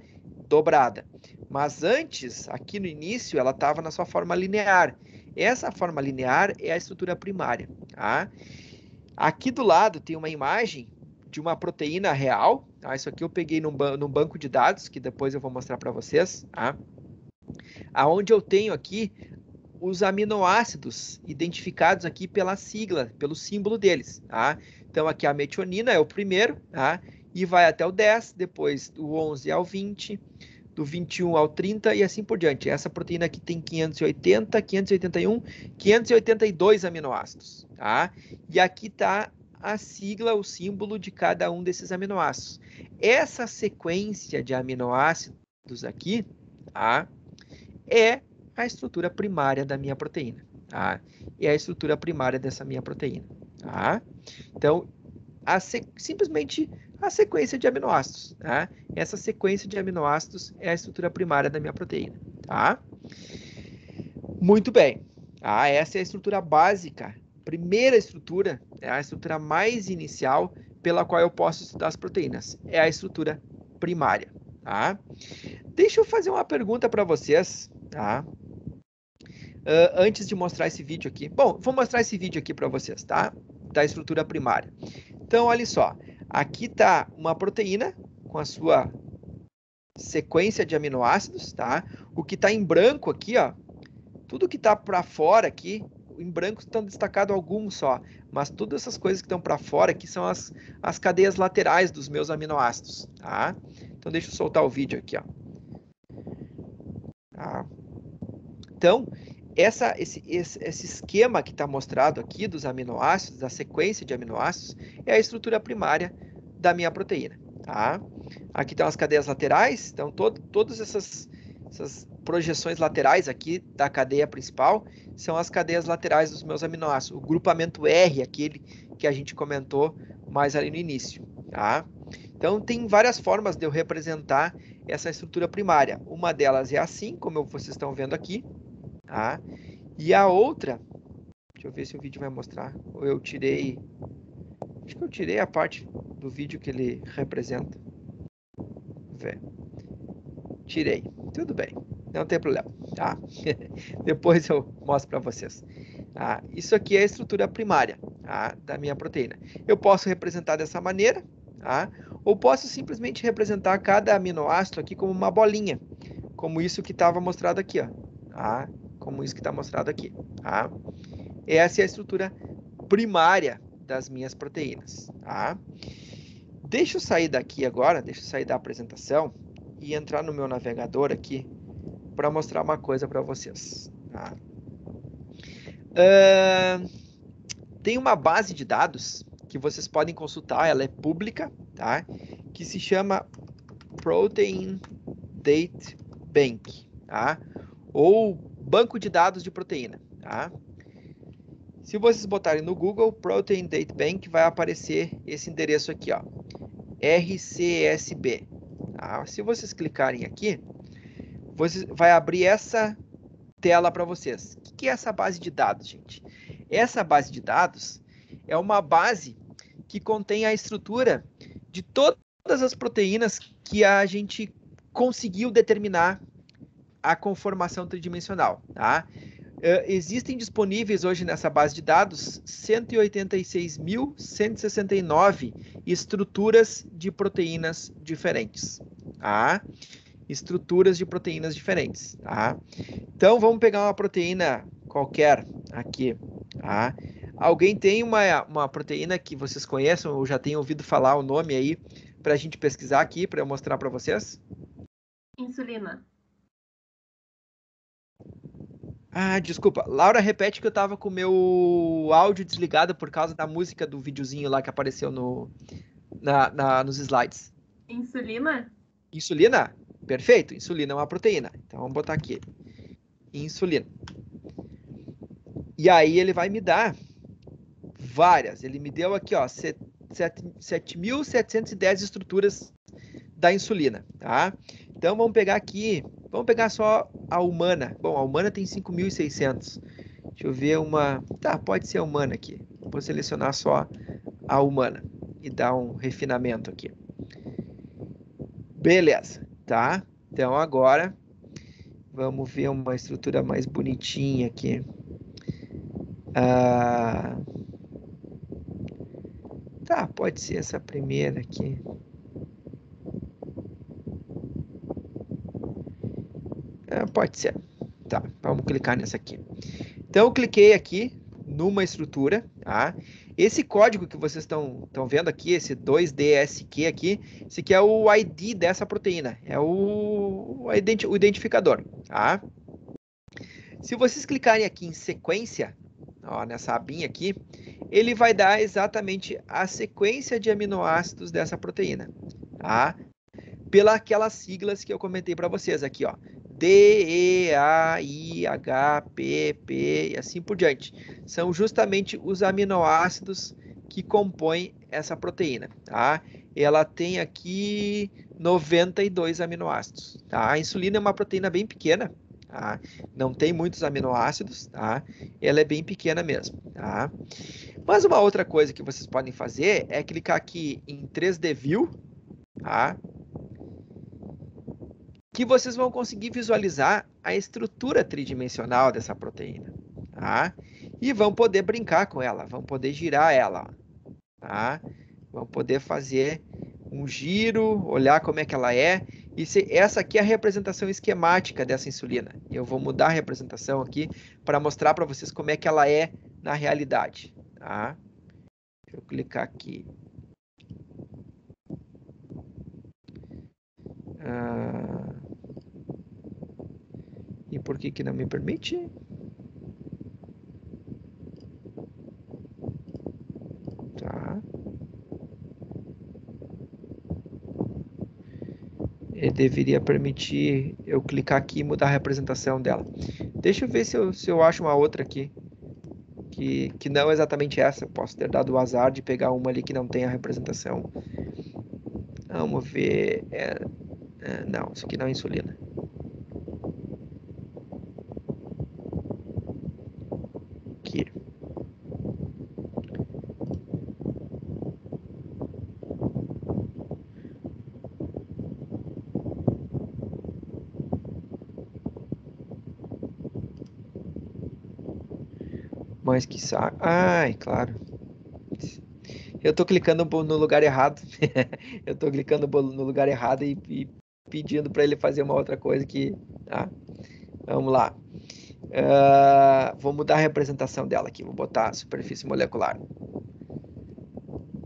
Dobrada. Mas antes, aqui no início, ela estava na sua forma linear. Essa forma linear é a estrutura primária. Tá? Aqui do lado tem uma imagem de uma proteína real. Tá? Isso aqui eu peguei num banco de dados, que depois eu vou mostrar para vocês. Tá? Aonde eu tenho aqui os aminoácidos identificados aqui pela sigla, pelo símbolo deles. Tá? Então, aqui a metionina é o primeiro, tá? E vai até o 10, depois do 11 ao 20, do 21 ao 30 e assim por diante. Essa proteína aqui tem 580, 581, 582 aminoácidos, tá? E aqui está a sigla, o símbolo de cada um desses aminoácidos. Essa sequência de aminoácidos aqui, tá? É a estrutura primária da minha proteína, tá? É a estrutura primária dessa minha proteína, tá? Então, simplesmente a sequência de aminoácidos, tá? Essa sequência de aminoácidos é a estrutura primária da minha proteína, tá? Muito bem. Tá? Essa é a estrutura básica, primeira estrutura, é a estrutura mais inicial pela qual eu posso estudar as proteínas. É a estrutura primária, tá? Deixa eu fazer uma pergunta para vocês, tá? Antes de mostrar esse vídeo aqui. Bom, vou mostrar esse vídeo aqui para vocês, tá? Da estrutura primária. Então, olha só. Aqui está uma proteína com a sua sequência de aminoácidos, tá? O que está em branco aqui, ó, tudo que está para fora aqui, em branco estão destacados alguns só, mas todas essas coisas que estão para fora aqui são as cadeias laterais dos meus aminoácidos, tá? Então, deixa eu soltar o vídeo aqui, ó. Tá? Então, esse esquema que está mostrado aqui dos aminoácidos, da sequência de aminoácidos, é a estrutura primária da minha proteína. Tá? Aqui estão as cadeias laterais, então todas essas projeções laterais aqui da cadeia principal são as cadeias laterais dos meus aminoácidos. O grupamento R, aquele que a gente comentou mais ali no início. Tá? Então, tem várias formas de eu representar essa estrutura primária. Uma delas é assim, como vocês estão vendo aqui. Tá? E a outra, deixa eu ver se o vídeo vai mostrar. Ou eu tirei, acho que eu tirei a parte do vídeo que ele representa. Vamos ver. Tirei, tudo bem, não tem problema. Tá? Depois eu mostro para vocês. Tá? Isso aqui é a estrutura primária, tá, da minha proteína. Eu posso representar dessa maneira, tá? Ou posso simplesmente representar cada aminoácido aqui como uma bolinha, como isso que estava mostrado aqui, ó. Tá? Como isso que está mostrado aqui. Tá? Essa é a estrutura primária das minhas proteínas. Tá? Deixa eu sair daqui agora, deixa eu sair da apresentação e entrar no meu navegador aqui para mostrar uma coisa para vocês. Tá? Tem uma base de dados que vocês podem consultar, ela é pública, tá? Que se chama Protein Data Bank, tá? Ou banco de dados de proteína. Tá? Se vocês botarem no Google, Protein Data Bank, vai aparecer esse endereço aqui, ó, RCSB. Tá? Se vocês clicarem aqui, vai abrir essa tela para vocês. O que é essa base de dados, gente? Essa base de dados é uma base que contém a estrutura de todas as proteínas que a gente conseguiu determinar a conformação tridimensional. Tá? Existem disponíveis hoje nessa base de dados 186.169 estruturas de proteínas diferentes. Tá? Estruturas de proteínas diferentes. Tá? Então, vamos pegar uma proteína qualquer aqui. Tá? Alguém tem uma proteína que vocês conheçam ou já tenham ouvido falar o nome aí para a gente pesquisar aqui, para eu mostrar para vocês? Insulina. Ah, desculpa. Laura, repete que eu tava com o meu áudio desligado por causa da música do videozinho lá que apareceu nos slides. Insulina? Insulina? Perfeito. Insulina é uma proteína. Então, vamos botar aqui. Insulina. E aí, ele vai me dar várias. Ele me deu aqui, ó, 7.710 estruturas da insulina, tá? Então, vamos pegar aqui, vamos pegar só a humana. Bom, a humana tem 5.600. Deixa eu ver uma... Tá, pode ser a humana aqui. Vou selecionar só a humana e dar um refinamento aqui. Beleza, tá? Então, agora, vamos ver uma estrutura mais bonitinha aqui. Tá, pode ser essa primeira aqui. Pode ser. Tá, vamos clicar nessa aqui. Então, eu cliquei aqui numa estrutura, tá? Esse código que vocês estão vendo aqui, esse 2DSQ aqui, esse aqui é o ID dessa proteína, é o identificador, tá? Se vocês clicarem aqui em sequência, ó, nessa abinha aqui, ele vai dar exatamente a sequência de aminoácidos dessa proteína, tá? Pelas siglas que eu comentei para vocês aqui, ó. D, E, A, I, H, P, P e assim por diante. São justamente os aminoácidos que compõem essa proteína, tá? Ela tem aqui 92 aminoácidos, tá? A insulina é uma proteína bem pequena, tá? Não tem muitos aminoácidos, tá? Ela é bem pequena mesmo, tá? Mas uma outra coisa que vocês podem fazer é clicar aqui em 3D View, tá? Que vocês vão conseguir visualizar a estrutura tridimensional dessa proteína, tá? E vão poder brincar com ela, vão poder girar ela, tá? Vão poder fazer um giro, olhar como é que ela é. E essa aqui é a representação esquemática dessa insulina. Eu vou mudar a representação aqui para mostrar para vocês como é que ela é na realidade, tá? Deixa eu clicar aqui. E por que não me permite? Tá. Ele deveria permitir eu clicar aqui e mudar a representação dela. Deixa eu ver se eu acho uma outra aqui. Que não é exatamente essa. Eu posso ter dado o azar de pegar uma ali que não tem a representação. Vamos ver. Não, isso aqui não é insulina. Aqui. Mas que saco. Ai, claro. Eu tô clicando no lugar errado. Eu tô clicando no lugar errado e pedindo para ele fazer uma outra coisa que... Vamos lá. Vou mudar a representação dela aqui. Vou botar a superfície molecular.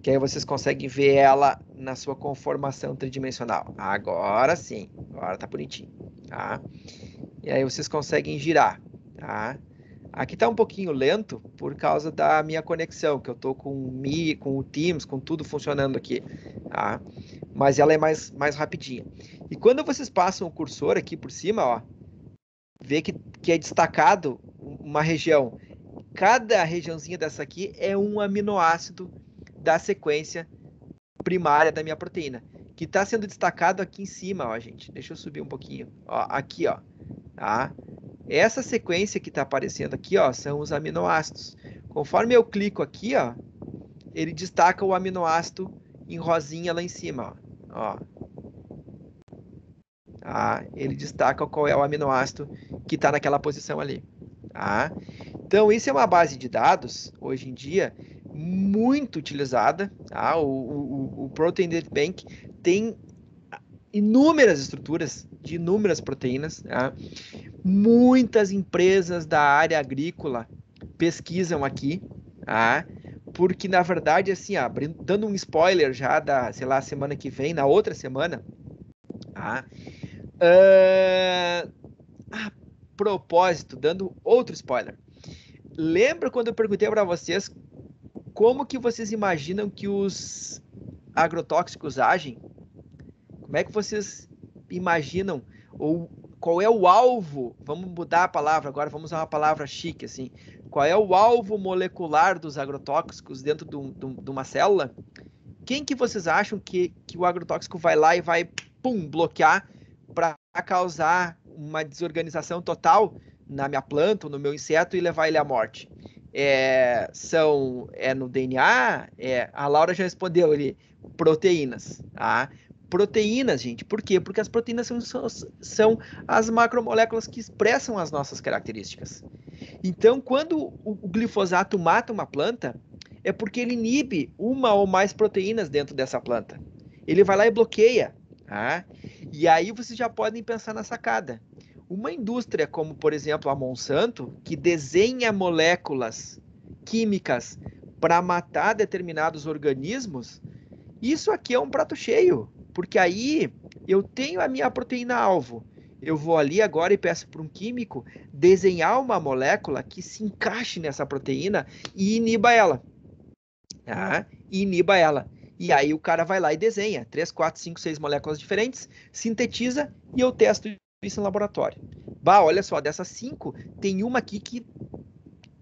Que aí vocês conseguem ver ela na sua conformação tridimensional. Agora sim. Agora tá bonitinho. Tá? E aí vocês conseguem girar. Tá? Aqui tá um pouquinho lento por causa da minha conexão, que eu tô com o Teams, com tudo funcionando aqui, tá? Mas ela é mais rapidinha. E quando vocês passam o cursor aqui por cima, ó, vê que é destacado uma região. Cada regiãozinha dessa aqui é um aminoácido da sequência primária da minha proteína, que está sendo destacado aqui em cima, ó, gente. Deixa eu subir um pouquinho. Ó, aqui, ó, tá? Essa sequência que está aparecendo aqui, ó, são os aminoácidos. Conforme eu clico aqui, ó, ele destaca o aminoácido em rosinha lá em cima, ó. Tá? Ele destaca qual é o aminoácido que está naquela posição ali. Tá? Então, isso é uma base de dados, hoje em dia, muito utilizada. Tá? O Protein Data Bank tem inúmeras estruturas de inúmeras proteínas. Tá? Muitas empresas da área agrícola pesquisam aqui, tá? Porque, na verdade, assim, ó, dando um spoiler já da, sei lá, semana que vem, na outra semana, tá? A propósito, dando outro spoiler. Lembra quando eu perguntei para vocês como que vocês imaginam que os agrotóxicos agem? Como é que vocês imaginam, ou qual é o alvo? Vamos mudar a palavra agora, vamos usar uma palavra chique, assim. Qual é o alvo molecular dos agrotóxicos dentro de uma célula? Quem que vocês acham que o agrotóxico vai lá e vai, bloquear para causar uma desorganização total na minha planta, ou no meu inseto e levar ele à morte? É no DNA? A Laura já respondeu ali, proteínas, tá? Proteínas, gente, por quê? Porque as proteínas são as macromoléculas que expressam as nossas características. Então, quando o glifosato mata uma planta, é porque ele inibe uma ou mais proteínas dentro dessa planta. Ele vai lá e bloqueia. Tá? E aí vocês já podem pensar na sacada. Uma indústria como, por exemplo, a Monsanto, que desenha moléculas químicas para matar determinados organismos, isso aqui é um prato cheio, porque aí eu tenho a minha proteína-alvo. Eu vou ali agora e peço para um químico desenhar uma molécula que se encaixe nessa proteína e iniba ela. Tá? Iniba ela. E aí o cara vai lá e desenha 3, 4, 5, 6 moléculas diferentes, sintetiza e eu testo isso no laboratório. Olha só, dessas 5, tem uma aqui que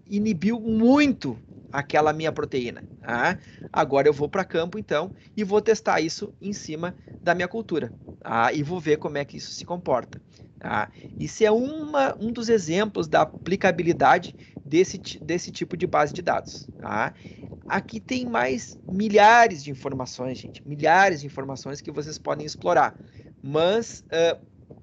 inibiu muito aquela minha proteína. Tá? Agora eu vou para campo, então, e vou testar isso em cima da minha cultura. Tá? E vou ver como é que isso se comporta. Tá? Isso é um dos exemplos da aplicabilidade desse tipo de base de dados. Tá? Aqui tem mais milhares de informações, gente. Milhares de informações que vocês podem explorar. Mas,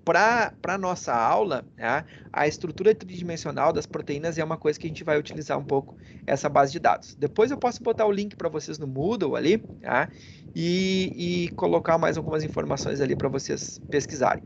para a nossa aula, tá? A estrutura tridimensional das proteínas é uma coisa que a gente vai utilizar um pouco essa base de dados. Depois eu posso botar o link para vocês no Moodle ali, tá? E colocar mais algumas informações ali para vocês pesquisarem.